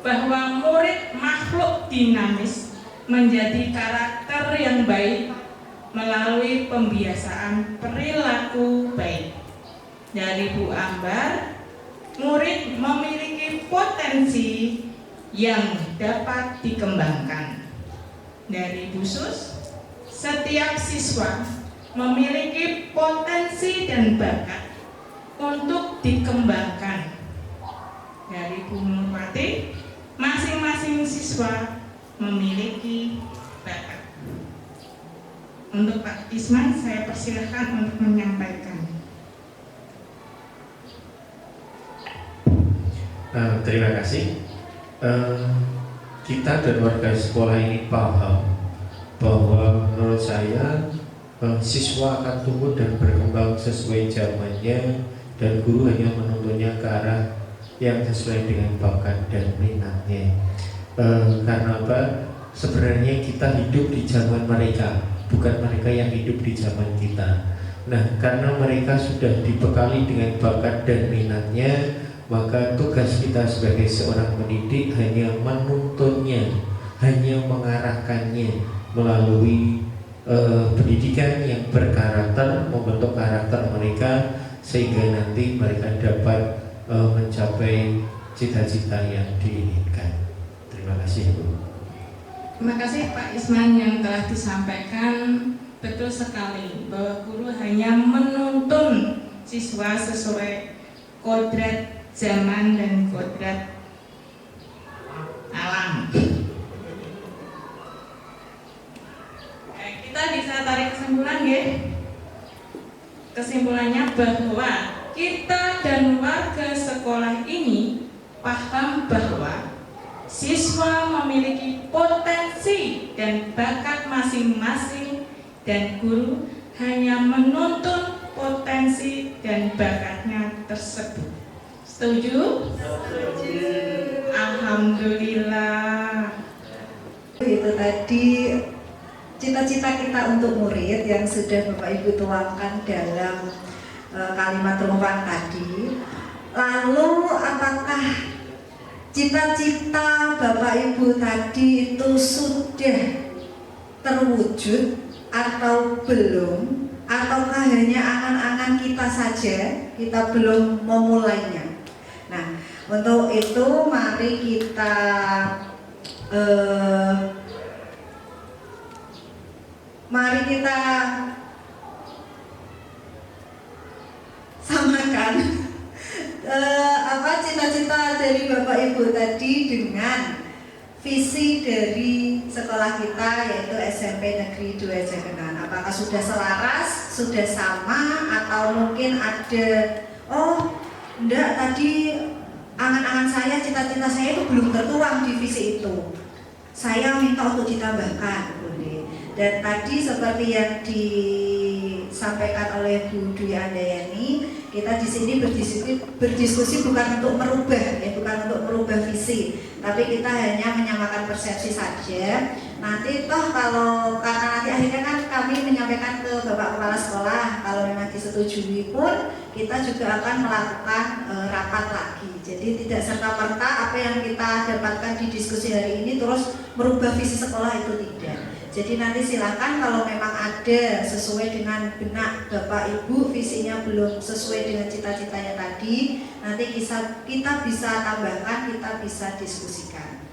bahwa murid makhluk dinamis menjadi karakter yang baik melalui pembiasaan perilaku baik. Dari Bu Ambar, murid memiliki potensi yang dapat dikembangkan. Dari Bu Sus, setiap siswa memiliki potensi dan bakat untuk dikembangkan. Dari Bu Nurwati, masing-masing siswa memiliki bakat. Untuk Pak Isman, saya persilahkan untuk menyampaikan. Terima kasih. Kita dan warga sekolah ini paham bahwa menurut saya siswa akan tumbuh dan berkembang sesuai zamannya, dan guru hanya menuntunnya ke arah yang sesuai dengan bakat dan minatnya. Karena apa? Sebenarnya kita hidup di zaman mereka, bukan mereka yang hidup di zaman kita. Nah, karena mereka sudah dibekali dengan bakat dan minatnya, maka tugas kita sebagai seorang pendidik hanya menuntunnya, hanya mengarahkannya melalui pendidikan yang berkarakter, membentuk karakter mereka sehingga nanti mereka dapat mencapai cita-cita yang diinginkan. Terima kasih, Bu. Terima kasih Pak Isman yang telah disampaikan. Betul sekali bahwa guru hanya menuntun siswa sesuai kodrat zaman dan kodrat alam. Kita bisa tarik kesimpulan ya. Kesimpulannya bahwa kita dan warga sekolah ini paham bahwa siswa memiliki potensi dan bakat masing-masing, dan guru hanya menuntun potensi dan bakatnya tersebut. Setuju? Setuju. Alhamdulillah. Itu tadi cita-cita kita untuk murid yang sudah Bapak Ibu tuangkan dalam kalimat rumah tadi. Lalu apakah cita-cita Bapak Ibu tadi itu sudah terwujud atau belum? Ataukah hanya angan-angan kita saja, kita belum memulainya? Nah, untuk itu mari kita samakan cita-cita dari Bapak Ibu tadi dengan visi dari sekolah kita, yaitu SMP Negeri 2 Jagenan. Apakah sudah selaras, sudah sama, atau mungkin ada, oh enggak, tadi angan-angan saya, cita-cita saya itu belum tertuang di visi itu, saya minta untuk ditambahkan, boleh. Dan tadi seperti yang disampaikan oleh Bu Dwi Andayani, kita di sini berdiskusi bukan untuk merubah, bukan untuk merubah visi, tapi kita hanya menyamakan persepsi saja. Nanti toh karena nanti akhirnya kan kami menyampaikan ke Bapak Kepala Sekolah, kalau memang disetujui pun kita juga akan melakukan rapat lagi. Jadi tidak serta-merta apa yang kita dapatkan di diskusi hari ini terus merubah visi sekolah, itu tidak. Jadi nanti silakan kalau memang ada sesuai dengan benak Bapak Ibu, visinya belum sesuai dengan cita-citanya tadi, nanti kita bisa tambahkan, kita bisa diskusikan.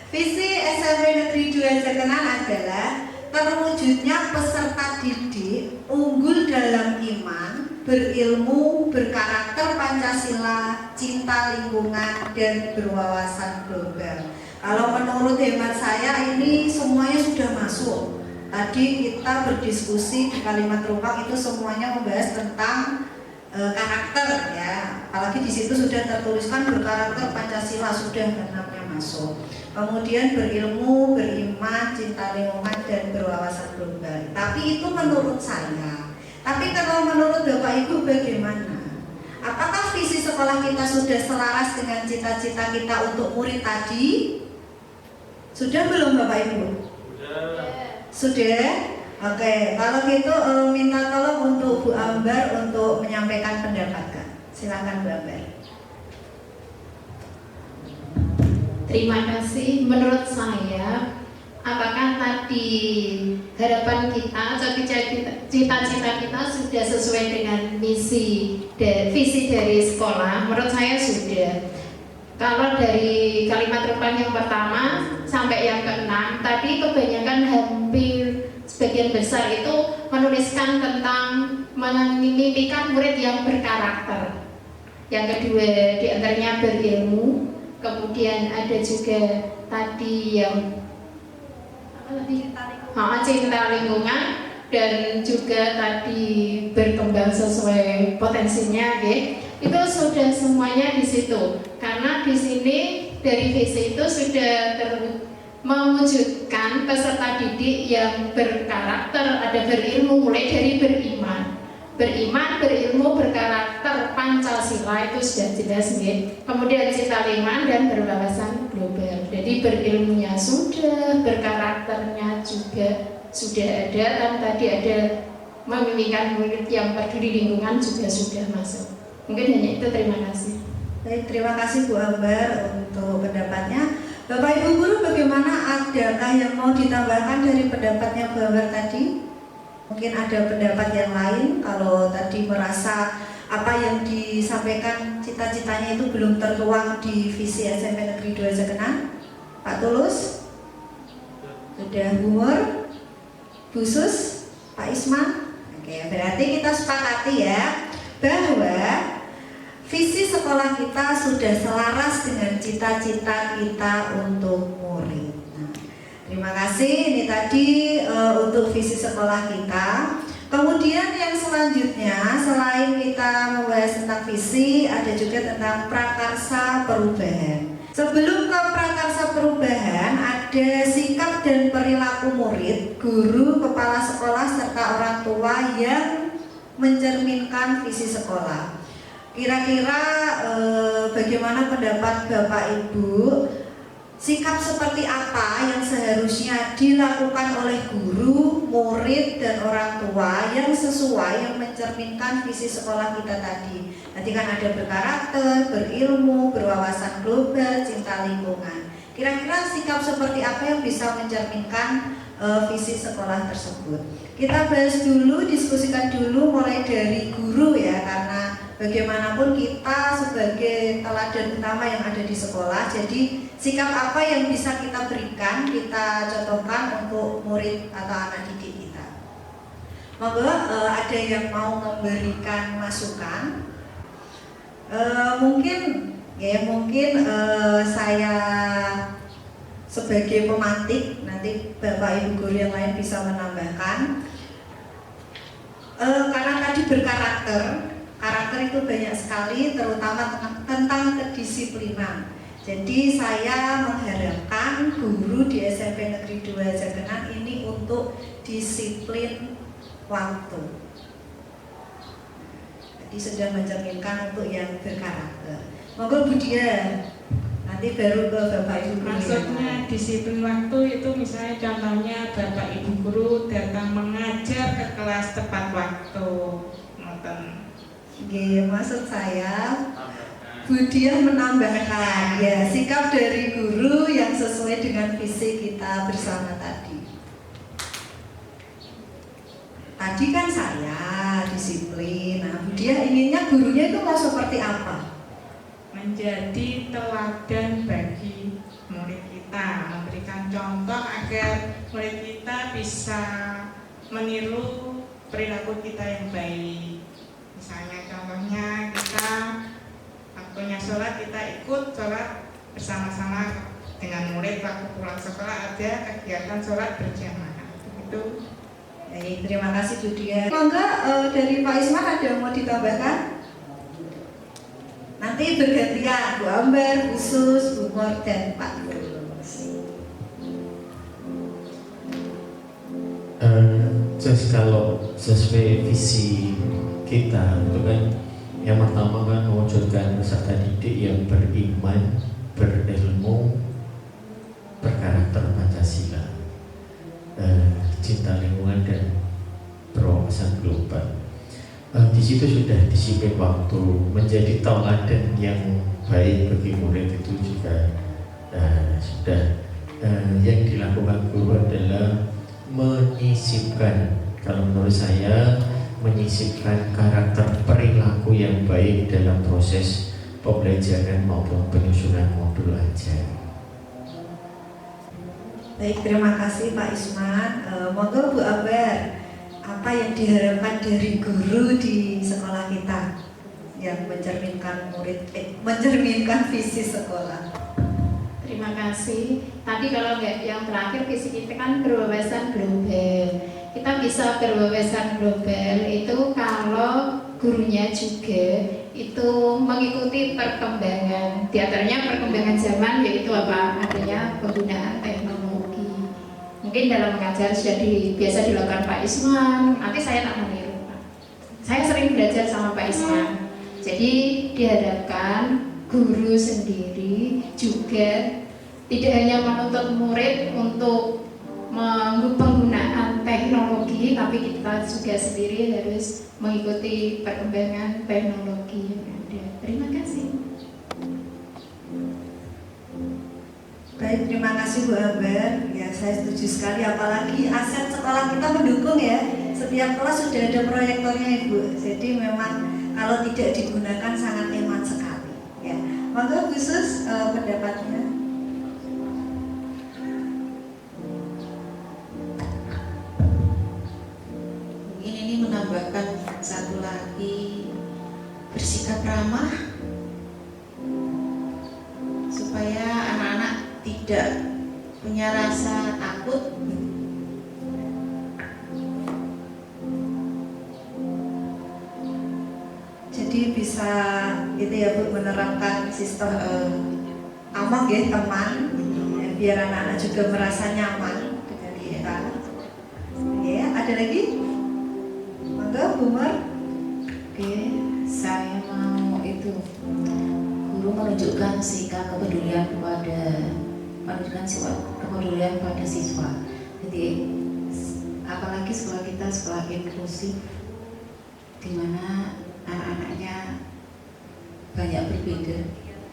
Visi SMP Negeri 2 Jagenan adalah terwujudnya peserta didik unggul dalam iman, berilmu, berkarakter Pancasila, cinta lingkungan, dan berwawasan global. Kalau menurut hemat saya ini semuanya sudah masuk. Tadi kita berdiskusi di kalimat ruang itu semuanya membahas tentang karakter, ya. Apalagi di situ sudah tertuliskan berkarakter Pancasila, sudah enamnya masuk. Kemudian berilmu, beriman, cinta lingkungan, dan berwawasan global. Tapi itu menurut saya. Tapi kalau menurut Bapak Ibu bagaimana? Apakah visi sekolah kita sudah selaras dengan cita-cita kita untuk murid tadi? Sudah belum Bapak Ibu? Sudah? Oke, kalau gitu minta tolong untuk Bu Ambar untuk menyampaikan pendapat. Silakan Bu Ambar. Terima kasih. Menurut saya, apakah tadi harapan kita atau cita-cita kita sudah sesuai dengan visi dari sekolah? Menurut saya sudah. Kalau dari kalimat rupan yang pertama sampai yang ke-6 tadi kebanyakan hampir sebagian besar itu menuliskan tentang memimpikan murid yang berkarakter. Yang kedua diantaranya berilmu, kemudian ada juga tadi yang cinta lingkungan, dan juga tadi berkembang sesuai potensinya, itu sudah semuanya di situ. Karena di sini dari visi itu sudah mewujudkan peserta didik yang berkarakter, ada berilmu, mulai dari beriman, berilmu, berkarakter Pancasila, itu sudah jelas, kemudian cinta lingkungan dan berwawasan global. Jadi berilmunya sudah, berkarakternya juga sudah ada, dan tadi ada memimpikan murid yang peduli lingkungan juga sudah masuk. Mungkin hanya itu, terima kasih. Baik, terima kasih Bu Ambar untuk pendapatnya. Bapak Ibu Guru, bagaimana, adakah yang mau ditambahkan dari pendapatnya Bu Ambar tadi? Mungkin ada pendapat yang lain, kalau tadi merasa apa yang disampaikan cita-citanya itu belum tertuang di visi SMP Negeri 2 Jagenan. Pak Tulus? Sudah. Bu Mur? Bu Sus? Pak Isman? Oke, berarti kita sepakati ya bahwa visi sekolah kita sudah selaras dengan cita-cita kita untuk murid. Nah, terima kasih. Ini tadi untuk visi sekolah kita. Kemudian yang selanjutnya, selain kita membahas tentang visi, ada juga tentang prakarsa perubahan. Sebelum ke prakarsa perubahan, ada sikap dan perilaku murid, guru, kepala sekolah, serta orang tua yang mencerminkan visi sekolah. Kira-kira bagaimana pendapat Bapak Ibu sikap seperti apa yang seharusnya dilakukan oleh guru, murid, dan orang tua yang sesuai, yang mencerminkan visi sekolah kita tadi. Nanti kan ada berkarakter, berilmu, berwawasan global, cinta lingkungan. Kira-kira sikap seperti apa yang bisa mencerminkan visi sekolah tersebut? Kita bahas dulu, diskusikan dulu mulai dari guru ya, karena bagaimanapun kita sebagai teladan utama yang ada di sekolah. Jadi sikap apa yang bisa kita berikan, kita contohkan untuk murid atau anak didik kita. Monggo ada yang mau memberikan masukan? Mungkin saya sebagai pemantik, nanti Bapak Ibu guru yang lain bisa menambahkan. Karena tadi karakter itu banyak sekali, terutama tentang kedisiplinan. Jadi saya mengharapkan guru di SMP Negeri 2 Jagenan ini untuk disiplin waktu. Jadi sudah mencerminkan untuk yang berkarakter. Monggo Bu Dia, nanti baru ke Bapak Ibu guru. Maksudnya disiplin waktu itu misalnya contohnya Bapak Ibu guru datang mengajar ke kelas tepat waktu. Maksud saya Bu Dia menambahkan ya sikap dari guru yang sesuai dengan visi kita bersama tadi. Tadi kan saya disiplin. Nah, Bu Dia inginnya gurunya itu mau seperti apa? Menjadi teladan bagi murid kita, memberikan contoh agar murid kita bisa meniru perilaku kita yang baik. Misalnya contohnya kita waktunya sholat, kita ikut sholat bersama-sama dengan murid. Waktu pulang sekolah ada kegiatan sholat berjamaah. Itu. Baik, terima kasih Bu Dia. Monggo dari Pak Isman ada yang mau ditambahkan? Nanti bergantian Bu Ambar, Bu Sus, Bu Mor, dan Pak Yunus. Kalau sesuai visi kita itu kan yang pertama kan mewujudkan peserta didik yang beriman, berilmu, berkarakter Pancasila, cinta lingkungan dan berwawasan global. Di situ sudah disiplin waktu, menjadi tauladan yang baik bagi murid itu juga sudah. Yang dilakukan guru adalah menyisipkan, kalau menurut saya menyisipkan karakter perilaku yang baik dalam proses pembelajaran maupun penyusunan modul ajar. Baik, terima kasih Pak Isman. Monggo Bu Ambar, apa yang diharapkan dari guru di sekolah kita yang mencerminkan visi sekolah? Terima kasih. Tadi kalau nggak yang terakhir visi kita kan berwawasan global. Kita bisa berwawasan global itu kalau gurunya juga itu mengikuti perkembangan. Di antaranya perkembangan zaman yaitu apa? Adanya penggunaan teknologi. Mungkin dalam mengajar sudah biasa dilakukan Pak Isman. Nanti saya tak meniru. Saya sering belajar sama Pak Isman. Jadi diharapkan guru sendiri juga tidak hanya menuntut murid untuk penggunaan teknologi, tapi kita juga sendiri harus mengikuti perkembangan teknologi yang ada. Terima kasih. Baik, terima kasih Bu Ambar. Ya, saya setuju sekali, apalagi aset sekolah kita mendukung ya. Setiap kelas sudah ada proyektornya Ibu. Jadi memang kalau tidak digunakan sangat hemat sekali. Ya, monggo khusus pendapatnya. Ini menambahkan satu lagi, bersikap ramah supaya anak-anak tidak punya rasa takut. Jadi bisa itu ya Bu, menerapkan sistem among ya teman, ya, biar anak-anak juga merasa nyaman dengan kita. Ya, ada lagi? Monggo Bu Mor. Oke, saya mau itu guru menunjukkan sikap kepedulian kepada menunjukkan sifat kepedulian pada siswa. Jadi apalagi sekolah kita sekolah inklusif, di mana anak-anaknya banyak berbeda,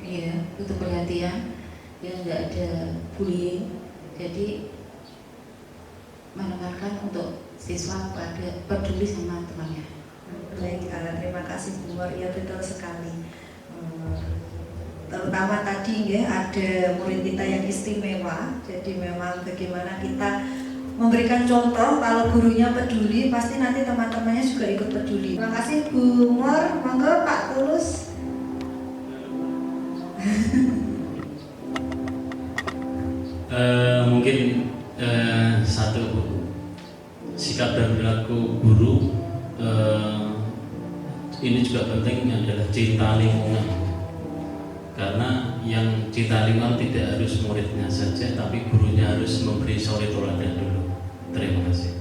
ya, butuh perhatian, ya nggak ada bullying. Jadi menekankan untuk siswa pada peduli sama temannya. Baik, terima kasih Bu Mor. Ya betul sekali. Terutama tadi ya ada murid kita yang istimewa. Jadi memang bagaimana kita memberikan contoh, kalau gurunya peduli pasti nanti teman-temannya juga ikut peduli. Terima kasih Bu Mor. Monggo Pak Tulus. Mungkin satu sikap dan perilaku guru ini juga penting adalah cinta lingkungan. Karena yang cinta lingkungan tidak harus muridnya saja, tapi gurunya harus memberi suri teladan dulu. Terima kasih.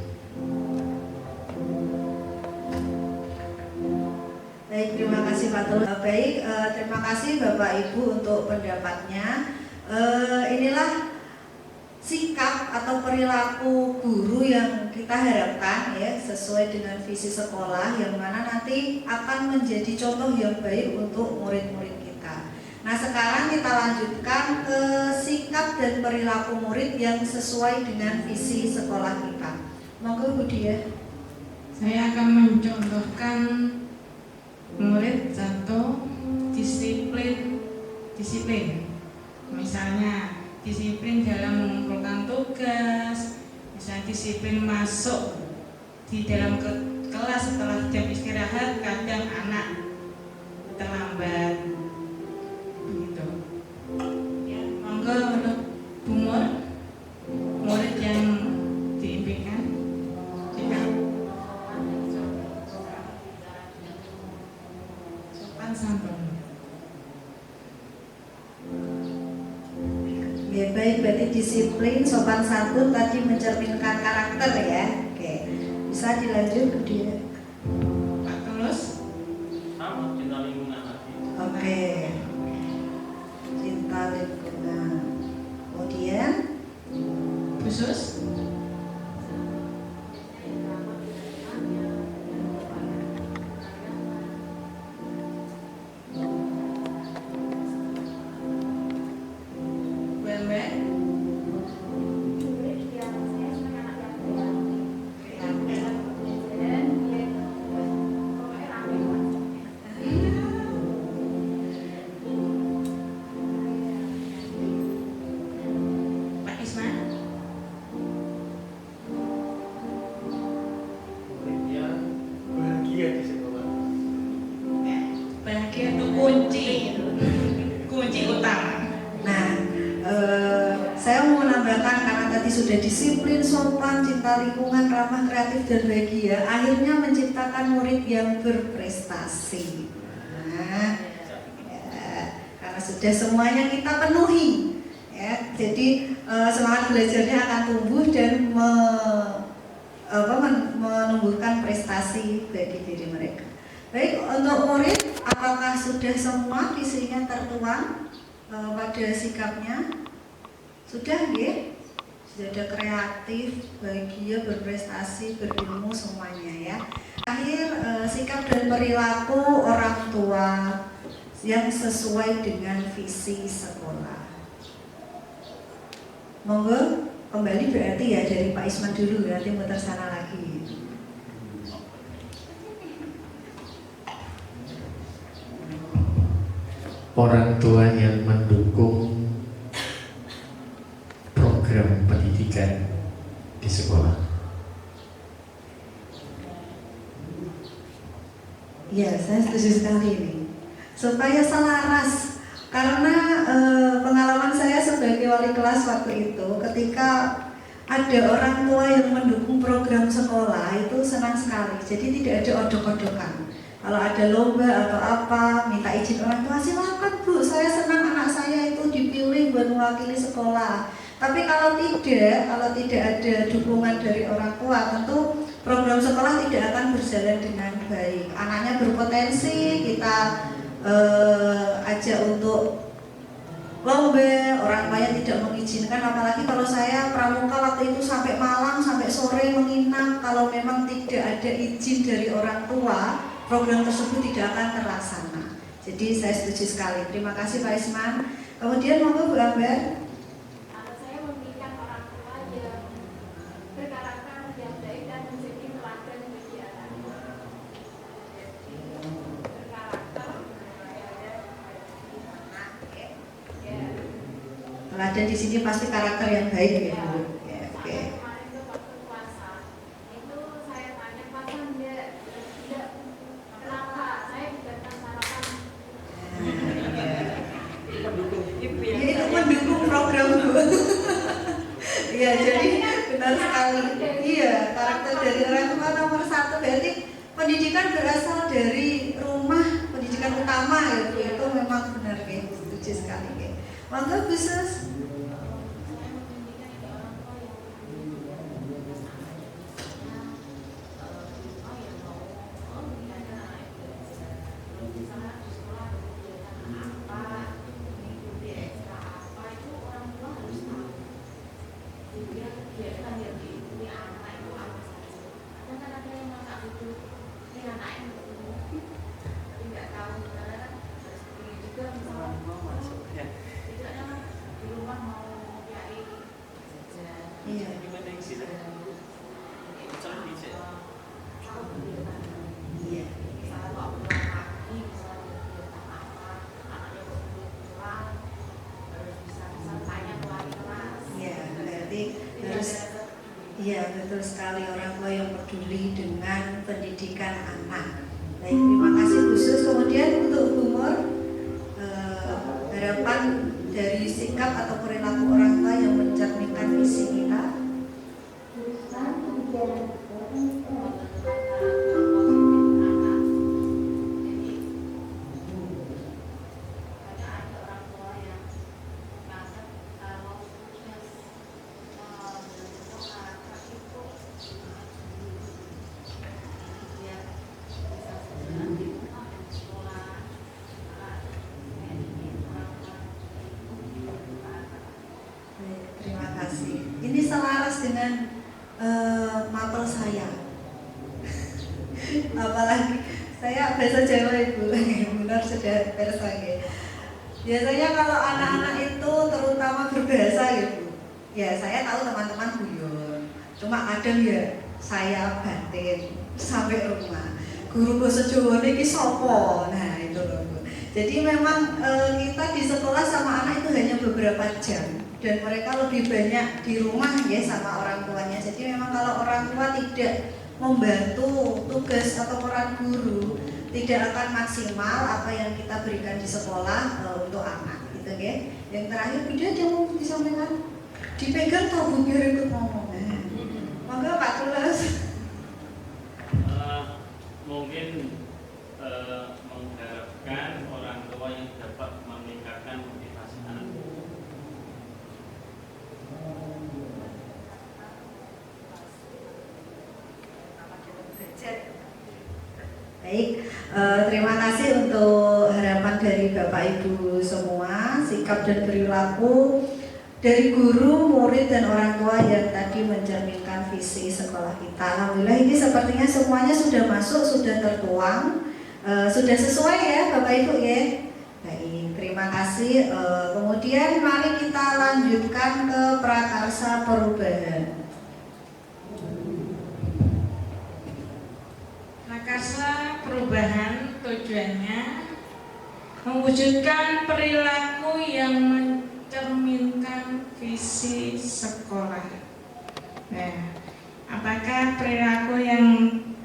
Baik, terima kasih Pak Tulus. Baik, terima kasih Bapak Ibu untuk pendapatnya. Inilah sikap atau perilaku guru yang kita harapkan ya sesuai dengan visi sekolah, yang mana nanti akan menjadi contoh yang baik untuk murid-murid kita. Nah, sekarang kita lanjutkan ke sikap dan perilaku murid yang sesuai dengan visi sekolah kita. Monggo Bu Dia. Saya akan mencontohkan murid satu disiplin. Misalnya disiplin dalam mengumpulkan tugas, misalnya disiplin masuk di dalam kelas setelah jam istirahat, kadang anak terlambat. Begitu. Ya, monggo untuk Bu Mor, murid yang diimpikan. Sopan santun. Ya, baik, berarti disiplin, sopan santun tadi mencerminkan karakter ya. Oke, bisa dilanjut Bu Dia. Pak Tulus. Sama cinta lingkungan tadi. Oke, cinta lingkungan. Kemudian Khusus. Bahagia itu kunci utama. nah, saya mau menambahkan karena tadi sudah disiplin, sopan, cinta lingkungan, ramah, kreatif dan bahagia, akhirnya menciptakan murid yang berprestasi. Nah, ya, karena sudah semuanya kita penuhi, ya, jadi semangat belajarnya akan tumbuh dan menumbuhkan prestasi bagi diri mereka. Baik, untuk murid, apakah sudah semua visinya tertuang pada sikapnya? Sudah, ya? Sudah ada kreatif, bahagia, berprestasi, berilmu, semuanya ya. Akhir, sikap dan perilaku orang tua yang sesuai dengan visi sekolah. Monggo, kembali berarti ya dari Pak Isman dulu, nanti muter sana lagi. Orang tua yang mendukung program pendidikan di sekolah. Ya, saya setuju sekali ini. Supaya selaras, karena pengalaman saya sebagai wali kelas waktu itu, ketika ada orang tua yang mendukung program sekolah itu senang sekali. Jadi tidak ada odok-odokan. Kalau ada lomba atau apa, minta izin orang tua, silakan Bu, saya senang anak saya itu dipilih buat mewakili sekolah. Tapi kalau tidak ada dukungan dari orang tua, tentu program sekolah tidak akan berjalan dengan baik. Anaknya berpotensi, kita ajak untuk lomba, orang tuanya tidak mengizinkan. Apalagi kalau saya pramuka waktu itu sampai malam, sampai sore menginap. Kalau memang tidak ada izin dari orang tua, program tersebut tidak akan terlaksana. Jadi saya setuju sekali. Terima kasih Pak Isman. Kemudian monggo Bu Amber. Saya memberikan orang tua yang berkarakter yang baik dan menjadi teladan bagi anak-anak. Berkarakter. Teladan di sini pasti karakter yang baik ya Bu. Ya, oke. Kemarin itu waktu puasa, itu saya tanya puasa enggak? Tidak. Kenapa? Saya bukan sarapan. Ya, itu mendukung program Bu. Iya, jadi benar sekali. Iya, karakter dari orang tua nomor satu. Berarti pendidikan berasal dari rumah, pendidikan utama ya Bu. Itu memang benar ya, setuju sekali ya. Monggo Bu Sus. Iya. Iya. Iya, berarti harus, iya betul sekali, orang tua yang peduli dengan pendidikan anak. Baik, terima kasih Bu Sus. Kemudian untuk Bu Mur, harapan dari sikap atau perilaku orang tua yang mencerminkan visi kita. Terima kasih. Ini selaras dengan mapel saya. Apalagi saya bahasa Jawa Ibu, benar sudah persage. Biasanya kalau anak-anak itu terutama berbahasa Ibu, ya saya tahu teman-teman guyon. Cuma kadang ya saya batin sampai rumah. Guru bahasa Jawa ini sopo. Nah itu loh Bu. Jadi memang kita di sekolah sama anak itu hanya beberapa jam. Dan mereka lebih banyak di rumah ya sama orang tuanya. Jadi memang kalau orang tua tidak membantu tugas atau peran guru, tidak akan maksimal apa yang kita berikan di sekolah untuk anak, gitu ya. Yang terakhir beda aja mau disampaikan, dipegang toh Bu biar ikut ngomong. Maka Pak Tulus. Mungkin mengharapkan orang tua yang dapat meningkatkan motivasi anak. Baik, terima kasih untuk harapan dari Bapak Ibu semua, sikap dan perilaku dari guru, murid dan orang tua yang tadi mencerminkan visi sekolah kita. Alhamdulillah ini sepertinya semuanya sudah masuk, sudah tertuang, sudah sesuai ya Bapak Ibu ya. Baik, terima kasih. Kemudian mari kita lanjutkan ke prakarsa perubahan. Prakarsa perubahan tujuannya mewujudkan perilaku yang mencerminkan visi sekolah. Nah, apakah perilaku yang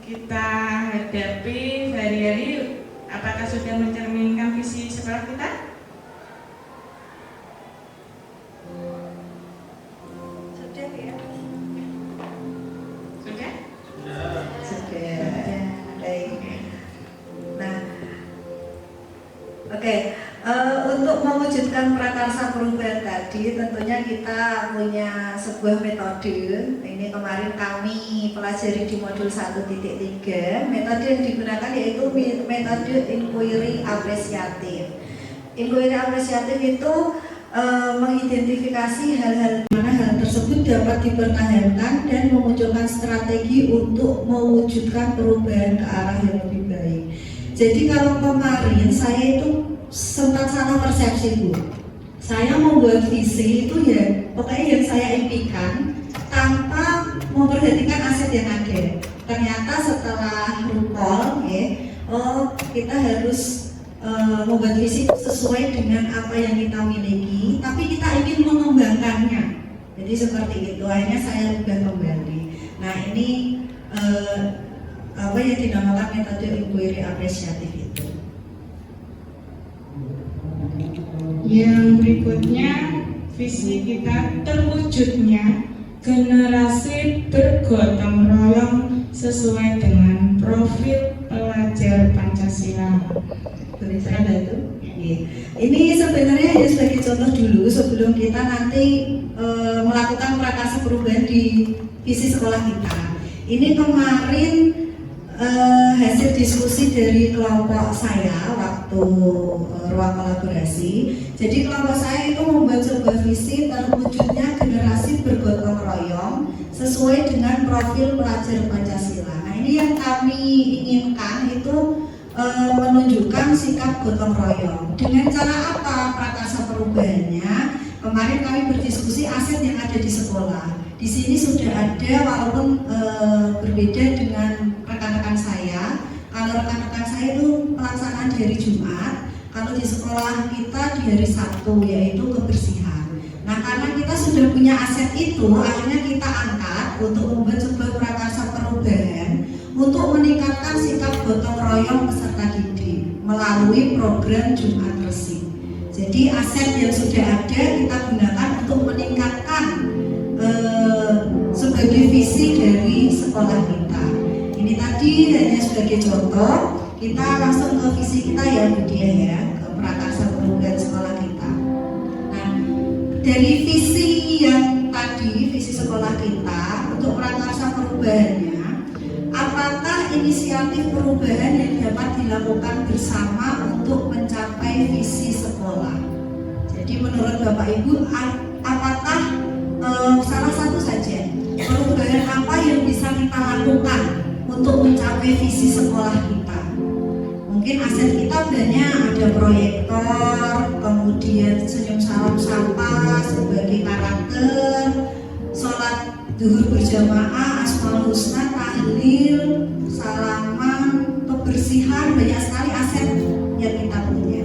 kita hadapi sehari-hari apakah sudah mencerminkan visi sekolah kita? Sudah ya? Sudah? Sudah. Baik. Nah, oke. Untuk mewujudkan prakarsa perubahan tadi, tentunya kita punya sebuah metode. Ini kemarin kami pelajari di modul 1.3. Metode yang digunakan yaitu metode inquiry apresiatif. Inquiry apresiatif itu mengidentifikasi hal-hal di mana hal tersebut dapat dipertahankan dan memunculkan strategi untuk mewujudkan perubahan ke arah yang lebih baik. Jadi kalau kemarin saya itu sempat salah persepsi Bu. Saya membuat visi itu ya pokoknya yang saya impikan tanpa memperhatikan aset yang ada. Ternyata setelah recall kita harus membuat visi sesuai dengan apa yang kita miliki, tapi kita ingin mengembangkannya. Jadi seperti itu, akhirnya saya ubah kembali. Nah ini apa yang dinamakan metode inquiry apresiatif itu. Yang berikutnya, visi kita terwujudnya generasi bergotong royong sesuai dengan profil pelajar Pancasila. Boleh saya bantu? Ini sebenarnya ya sebagai contoh dulu sebelum kita nanti melakukan prakarsa perubahan di visi sekolah kita. Ini kemarin hasil diskusi dari kelompok saya waktu ruang kolaborasi. Jadi kelompok saya itu membuat sebuah visi terwujudnya generasi bergotong royong sesuai dengan profil pelajar Pancasila. Nah ini yang kami inginkan itu menunjukkan sikap gotong royong. Dengan cara apa prakarsa perubahannya? Kemarin kami berdiskusi aset yang ada di sekolah. Di sini sudah ada walaupun berbeda dengan rekan-rekan saya. Kalau rekan-rekan saya itu pelaksanaan di hari Jumat, kalau di sekolah kita di hari Sabtu yaitu kebersihan. Nah karena kita sudah punya aset itu, akhirnya kita angkat untuk membuat sebuah prakarsa perubahan untuk meningkatkan sikap gotong royong peserta didik melalui program Jumat Resik. Jadi aset yang sudah ada kita gunakan untuk meningkatkan sebagai visi dari sekolah kita. Ini tadi hanya sebagai contoh, kita langsung ke visi kita ya Bu Dia ya, ke prakarsa perubahan sekolah kita. Nah, dari visi yang tadi, visi sekolah kita untuk prakarsa perubahannya, apakah inisiatif perubahan yang dapat dilakukan bersama untuk mencapai visi sekolah? Jadi menurut Bapak Ibu, apakah salah satu saja perubahan apa yang bisa kita lakukan untuk mencapai visi sekolah kita? Mungkin aset kita banyak, ada proyektor, kemudian senyum salam sampah sebagai karakter, sholat zuhur berjamaah, asmaul husna, tahlil, salaman, kebersihan, banyak sekali aset yang kita punya.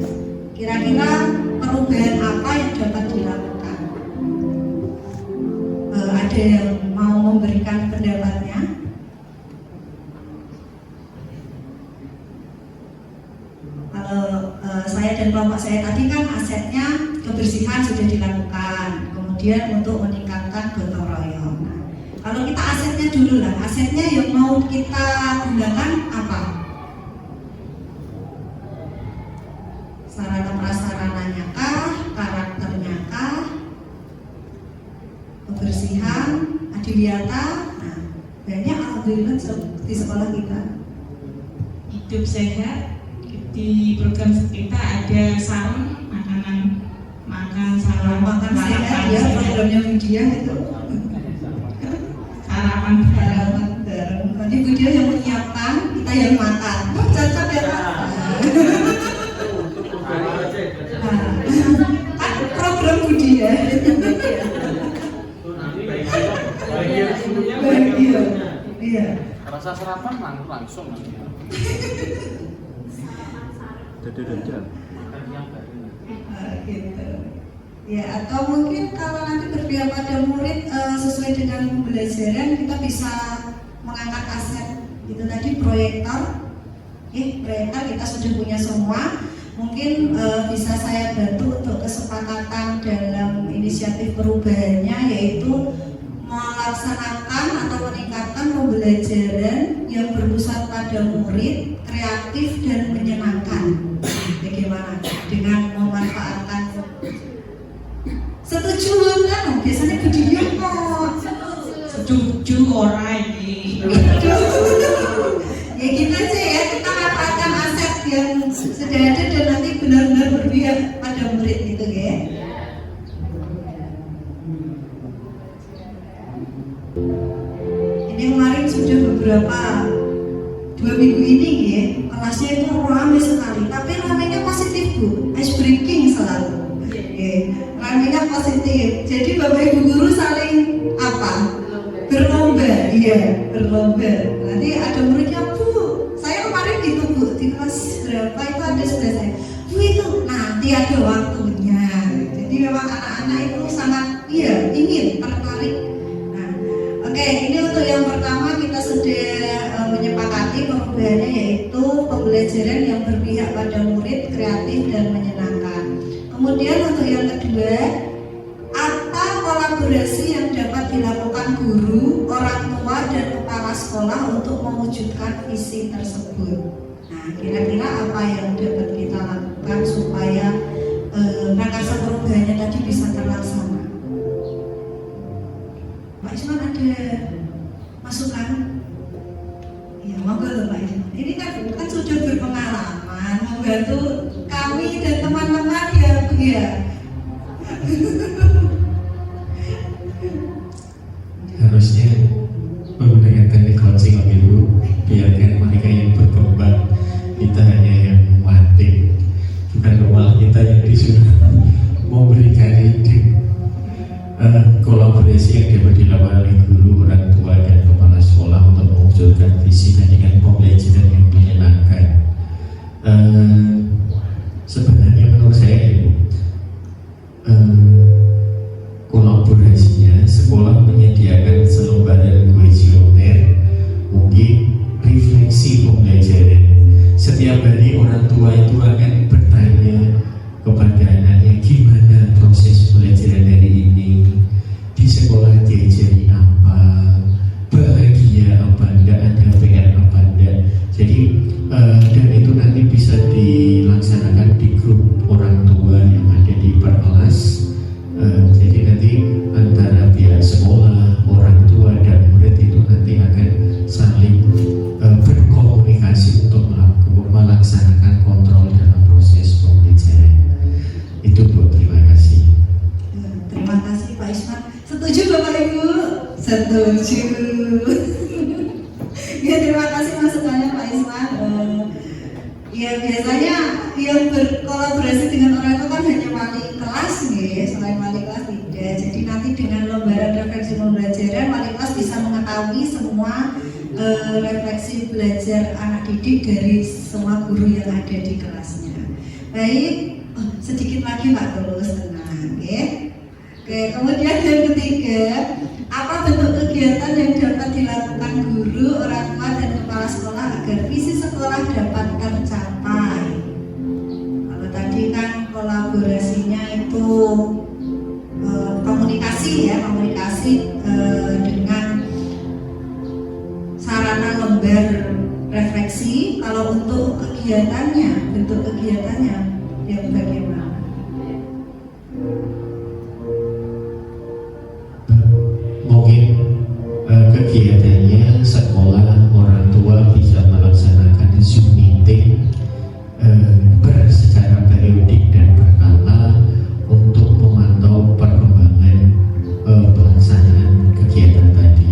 Kira-kira perubahan apa yang dapat dilakukan? Ada yang mau memberikan pendapatnya? Kalau saya dan kelompok saya tadi kan asetnya kebersihan sudah dilakukan, kemudian untuk meningkatkan gotong royong. Kalau kita asetnya dulu lah, asetnya yang mau kita gunakan apa? Sarana prasarananya kah, karakternya kah, kebersihan, adiwiyata. Nah, banyak alhamdulillah di sekolah kita. Hidup sehat. Di program kita ada sarung makanan, makan sarung Makan sehat ya, programnya Budia itu. sarapan Bareng. Nanti Budia yang menyiapkan, kita yang makan. Cocok ya Pak? Kan program Budia. Bahagia. Iya. Rasa sarapan langsung nanti. Gitu. Ya, atau mungkin kalau nanti berpihak pada murid sesuai dengan pembelajaran kita bisa mengangkat aset itu tadi proyektor. Proyektor kita sudah punya semua. Mungkin bisa saya bantu untuk kesepakatan dalam inisiatif perubahannya, yaitu melaksanakan atau meningkatkan pembelajaran yang berpusat pada murid, kreatif dan menyenangkan. Bagaimana dengan memanfaatkan? Setuju kan? Biasanya Budia kok. setuju orang ini. Ya kita aja ya, kita manfaatkan aset yang sudah ada dan nanti benar-benar berpihak pada murid itu ya. beberapa 2 minggu ini ya, kelasnya itu ramai sekali, tapi ramainya positif Bu, ice breaking selalu. Ramainya positif. Jadi Bapak Ibu guru saling apa? Berlomba, iya berlomba. Nanti ada muridnya, Bu, saya kemarin gitu Bu, di kelas berapa itu ada sebelah saya, Bu itu nanti ada waktunya. Jadi memang anak-anak itu sangat ingin tertarik. Nah, oke, ini untuk yang pertama kita sudah menyepakati perubahannya, yaitu pembelajaran yang berpihak pada murid, kreatif dan menyenangkan. Kemudian untuk yang kedua, apa kolaborasi yang dapat dilakukan guru, orang tua dan kepala sekolah untuk mewujudkan visi tersebut. Nah, kira-kira apa yang dapat kita lakukan supaya prakarsa perubahannya tadi bisa terlaksana? Pak Isman ada masukan? Ya, monggo loh Pak Isman. Ini kan sudah berpengalaman membantu kami dan teman-teman ya Bu ya. Harusnya menggunakan teknik coaching Ibu, biarkan mereka yang berkembang, kita hanya yang memantik, bukan malah kita yang disuruh memberikan ide. Kolaborasi yang dapat dilakukan oleh guru, orang tua dan kepala sekolah untuk mewujudkan visi dan dengan pembelajaran yang menyenangkan. Sebenarnya menurut saya Ibu, kolaborasinya sekolah menyediakan selembaran kuesioner, mungkin refleksi pembelajaran. Setiap hari orang tua itu akan bertanya kepada anaknya, gimana proses pembelajaran hari ini, di sekolah diajari apa, bahagia apa enggak, ada PR apa enggak. Jadi dan itu nanti bisa dilaksanakan di grup orang tua yang ada di per kelas. Jadi nanti antara pihak sekolah, orang tua dan murid itu nanti akan saling berkomunikasi untuk melaksanakan kontrol dalam proses pembelajaran. Itu Bu, terima kasih. Terima kasih Pak Isman. Setuju Bapak Ibu? Setuju. Ya, terima kasih masukannya Pak Isman. Ya biasanya yang berkolaborasi dengan orang itu kan hanya wali kelas nih, selain wali kelas tidak. Jadi nanti dengan lembaran refleksi pembelajaran, wali kelas bisa mengetahui semua refleksi belajar anak didik dari semua guru yang ada di kelasnya. Baik, sedikit lagi Pak Tulus, tenang ya. Oke, kemudian yang ketiga, apa bentuk kegiatan yang dapat dilakukan guru, orang tua dan kepala sekolah agar visi sekolah dapat tercapai? Kalau tadi kan kolaborasinya itu komunikasi ya, dengan sarana lembar refleksi. Kalau untuk kegiatannya, bentuk kegiatannya yang bagaimana? Mungkin kegiatannya sekolah, orang tua bisa melaksanakan Zoom meeting secara periodik dan berkala untuk memantau perkembangan pelaksanaan kegiatan tadi.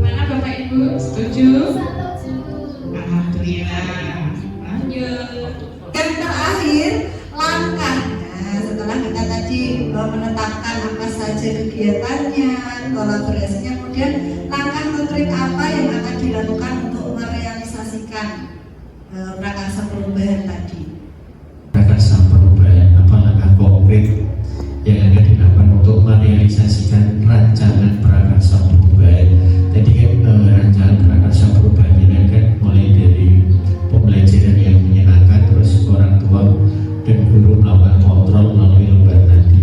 Mana Bapak Ibu setuju? Alhamdulillah. Lanjut. Dan terakhir, langkahnya setelah kita tadi menetapkan apa saja kegiatannya, kolaborasinya, kemudian langkah konkret apa yang akan dilakukan untuk merealisasikan prakarsa perubahan tadi. Prakarsa perubahan, apa langkah konkret yang akan dilakukan untuk merealisasikan rancangan prakarsa perubahan? Tadi kan rancangan prakarsa perubahan ini kan mulai dari pembelajaran yang menyenangkan, terus orang tua dan guru melakukan kontrol melalui lembar tadi.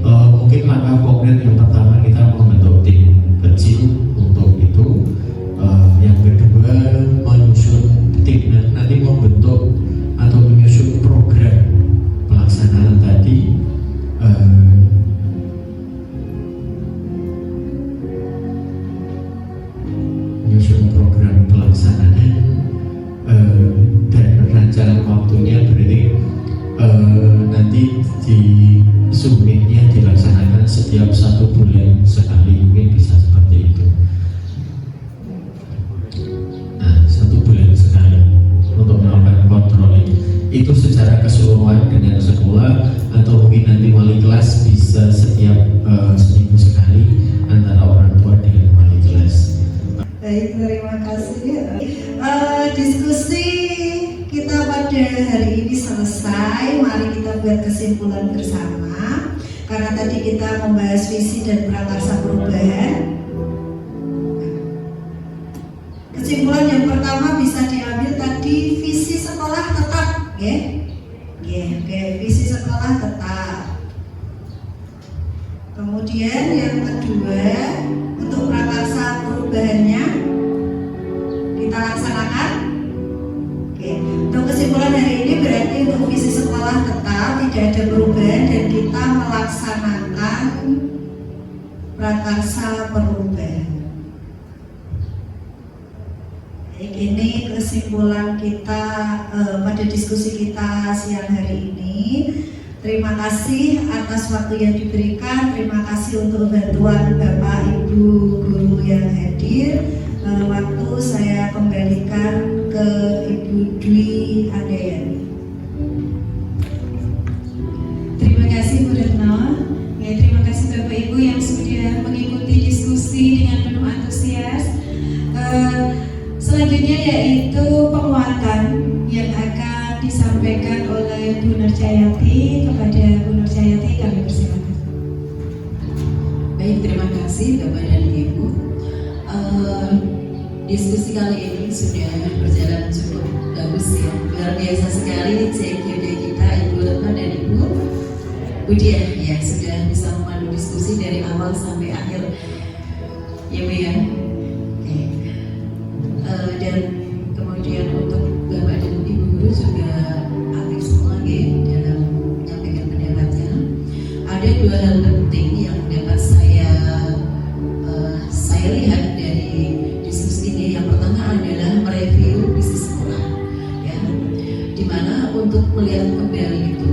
Mungkin langkah konkret yang pertama kita membentuk tim kecil untuk itu. Yang kedua menyusun tim, nanti membentuk atau menyusun program pelaksanaan tadi. Menyusun program pelaksanaan dan rancangan waktunya, berarti nanti di Zoom meeting dilaksanakan setiap 1 bulan sekali, mungkin bisa seperti itu. Nah, 1 bulan sekali untuk melakukan controlling itu secara keseluruhan dengan sekolah, atau mungkin nanti wali kelas bisa setiap seminggu sekali antara orang tua dengan wali kelas. Baik, terima kasih. Diskusi kita pada hari ini selesai. Mari kita buat kesimpulan bersama. Karena tadi kita membahas visi dan prakarsa perubahan. Kesimpulan yang pertama bisa diambil tadi, visi sekolah tetap, ya. Visi sekolah tetap. Kemudian yang kedua, untuk prakarsa perubahannya kita laksanakan. Untuk kesimpulan hari ini berarti untuk visi sekolah tetap, tidak ada perubahan, dan kita melaksanakan prakarsa perubahan. Ini kesimpulan kita pada diskusi kita siang hari ini. Terima kasih atas waktu yang diberikan. Terima kasih untuk bantuan Bapak Ibu guru yang hadir. Waktu saya kembalikan ke Ibu Dwi Andayani. Terima kasih Bu Retno. Ya, terima kasih Bapak Ibu yang sudah mengikuti diskusi dengan penuh antusias. Selanjutnya yaitu penguatan yang akan disampaikan oleh Bu Nurjayati. Kepada Bu Nurjayati kami persilakan. Baik, terima kasih Bapak dan Ibu. Diskusi kali ini sudah berjalan cukup bagus ya. Luar biasa sekali CQD kita Ibu Retno dan Ibu Budiah ya, sudah bisa memandu diskusi dari awal sampai akhir ya Bu ya. Dan kemudian untuk Bapak dan Ibu guru juga aktif semua ya dalam menyampaikan pendapatnya. Ada 2 hal penting yang dapat saya lihat dari diskusi ini. Yang pertama adalah mereview visi sekolah ya, dimana untuk melihat kembali itu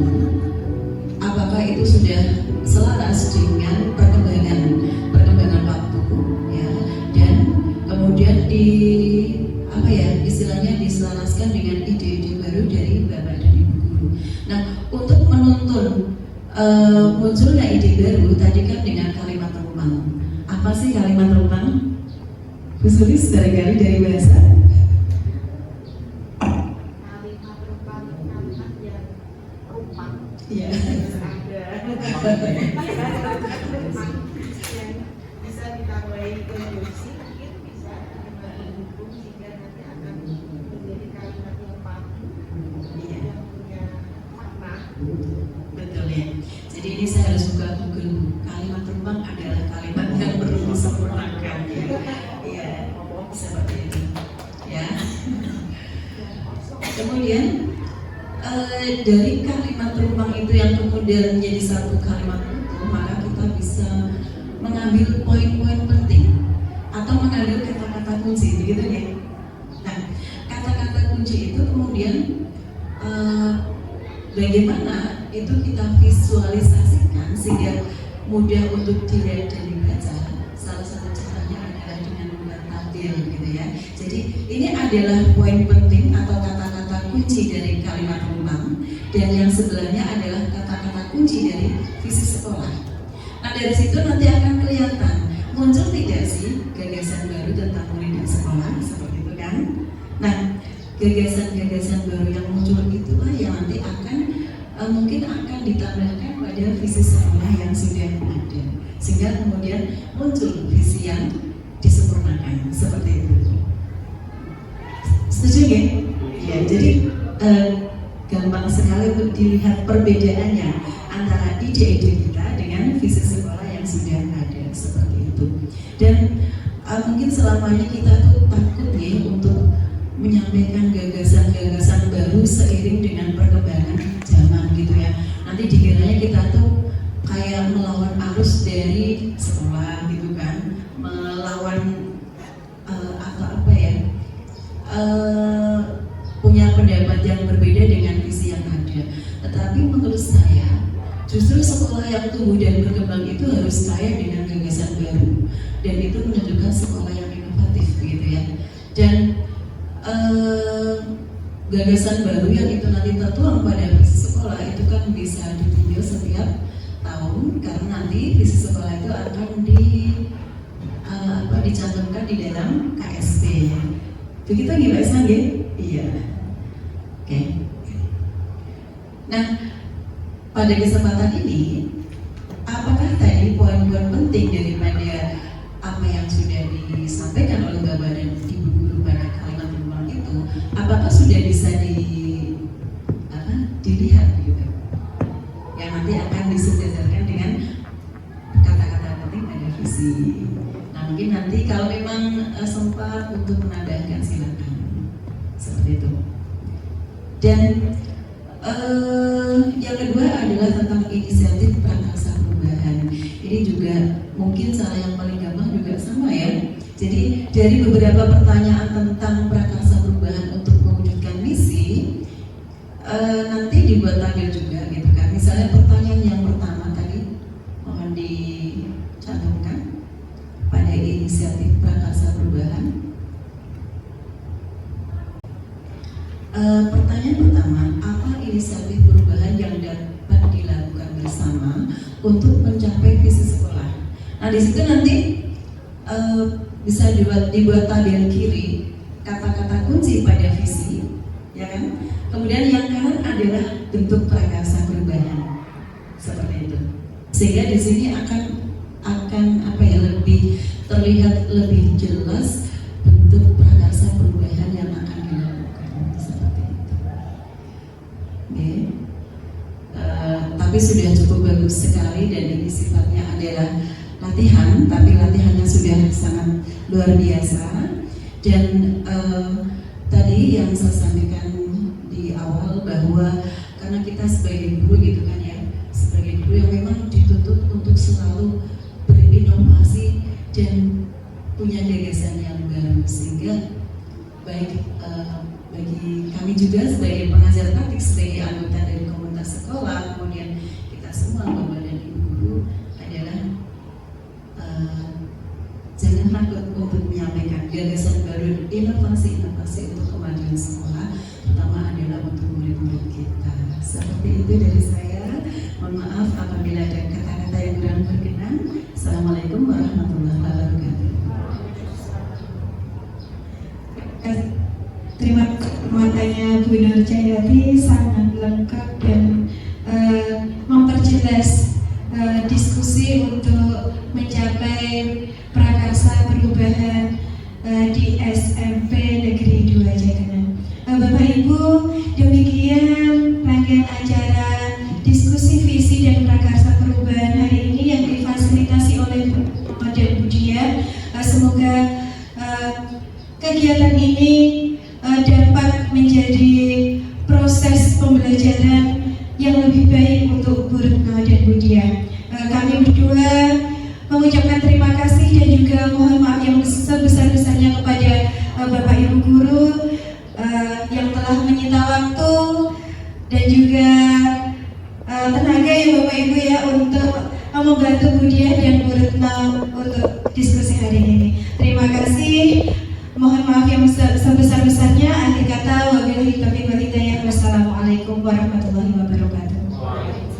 apakah itu sudah selaras dengan perkembangan waktu ya, dan kemudian istilahnya diselaraskan dengan ide-ide baru dari Bapak dan Ibu guru. Nah, untuk menuntun munculnya ide baru tadi kan dengan kalimat rumpang. Apa sih kalimat rumpang? Bu Sulis barangkali dari bahasa. Kalimat rumpang, kalimat yang rumpang. Iya. Bisa ditambahi ke puisi, mungkin bisa dihukum sehingga nanti akan menjadi kalimat yang paku, yang punya makna. Betul ya. Jadi ini saya harus buka Google. Kalimat rumpang adalah kalimat yang perlu disempurnakan ya. Iya, seperti itu. Ya. Kemudian dari kalimat rumpang itu yang kemudian menjadi satu kalimat utuh, maka kita bisa mengambil poin-poin penting atau mengambil kata-kata kunci, begitu ya. Nah, kata-kata kunci itu kemudian bagaimana itu kita visualisasikan sehingga mudah untuk dilihat dan dibaca. Salah satu caranya adalah dengan membuat tabel gitu ya. Jadi ini adalah poin penting atau kata-kata kunci dari kalimat rumpang, dan yang sebelahnya adalah kata-kata kunci dari visi sekolah. Nah, dari situ nanti akan kelihatan muncul tidak sih gagasan baru tentang murid dan sekolah, seperti itu kan. Nah, gagasan-gagasan baru yang muncul itulah yang nanti akan mungkin akan ditambahkan pada visi sekolah yang sudah ada, sehingga kemudian muncul visi yang disempurnakan, seperti itu. Setuju ya? Ya, jadi gampang sekali untuk dilihat perbedaannya antara ide-ide kita dengan visi sekolah yang sudah ada, seperti itu. Dan mungkin selama ini kita tuh takut ya untuk menyampaikan gagasan-gagasan baru seiring dengan perkembangan zaman gitu ya. Nanti dikiranya kita tuh kayak melawan arus dari sekolah gitu kan, melawan punya pendapat yang berbeda dengan visi yang ada. ada. Tetapi menurut saya justru sekolah yang tumbuh dan berkembang itu harus kaya dengan gagasan baru, dan itu menunjukkan sekolah yang inovatif gitu ya. Dan gagasan baru yang itu nanti tertuang pada visi sekolah itu kan bisa ditinjau setiap tahun, karena nanti visi sekolah itu akan dicantumkan di dalam KSP. Begitu nih Mbak Isma ya? Iya. Oke. Nah, pada kesempatan ini, apakah tadi poin-poin penting daripada apa yang sudah disampaikan oleh Bapak dan Ibu Guru pada kalimat penulang itu, apakah sudah bisa dilihat gitu? Yang nanti akan disederhanakan dengan kata-kata penting pada visi. Nah, mungkin nanti kalau memang sempat untuk menambahkan silakan seperti itu. Dan yang kedua adalah tentang inisiatif prakarsa perubahan. Ini juga mungkin cara yang paling gampang juga sama ya. Jadi dari beberapa pertanyaan tentang prakarsa perubahan untuk mewujudkan misi, nanti dibuat tabel juga gitu kan. Misalnya pertanyaan yang pertama tadi mohon dicantumkan pada inisiatif prakarsa perubahan. Pertanyaan pertama, apa inisiatif perubahan yang dapat dilakukan bersama untuk mencapai visi sekolah? Nah, di situ nanti bisa dibuat tabel kiri kata-kata kunci pada visi, ya kan? Kemudian yang kanan adalah bentuk prakarsa perubahan, seperti itu. Sehingga di sini akan lebih terlihat lebih jelas bentuk prakarsa perubahan yang akan dilakukan, seperti itu. Okay. Tapi sudah cukup bagus sekali, dan ini sifatnya adalah latihan, tapi latihannya sudah sangat luar biasa. Dan tadi yang saya sampaikan di awal bahwa karena kita sebagai guru gitu kan ya, sebagai guru yang memang dituntut untuk selalu berinovasi dan punya gagasan yang baru, sehingga baik bagi kami juga sebagai pengajar praktik, sebagai anggota dari komunitas sekolah, kemudian kita semua Bapak dan Ibu guru adalah jangan takut untuk menyampaikan gagasan baru, inovasi-inovasi untuk kemajuan sekolah, terutama adalah untuk murid-murid kita. Seperti itu dari saya. Mohon maaf apabila ada kata-kata yang kurang berkenan. Assalamualaikum warahmatullahi wabarakatuh. Terima kasih matanya Bu Nur Jayati, sangat lengkap dan memperjelas diskusi untuk mencapai prakarsa perubahan di SMP Negeri 2 Jakenan. Bapak Ibu, demikian rangkaian acara diskusi visi dan prakarsa perubahan hari ini yang difasilitasi oleh Muhammad dan Bu Dia. Semoga kegiatan ini dapat menjadi proses pembelajaran yang lebih baik untuk Bu Retno dan Bu Dia. Kami berdua mengucapkan terima kasih dan juga mohon maaf yang sebesar-besarnya kepada Bapak Ibu guru yang telah menyita waktu dan juga tenaga ya Bapak Ibu ya untuk membantu Bu Dia dan Bu Retno untuk diskusi hari ini. Terima kasih. Mohon maaf yang sebesar-besarnya. Akhir kata wabillahi taufiq wal hidayah. Wassalamualaikum warahmatullahi wabarakatuh.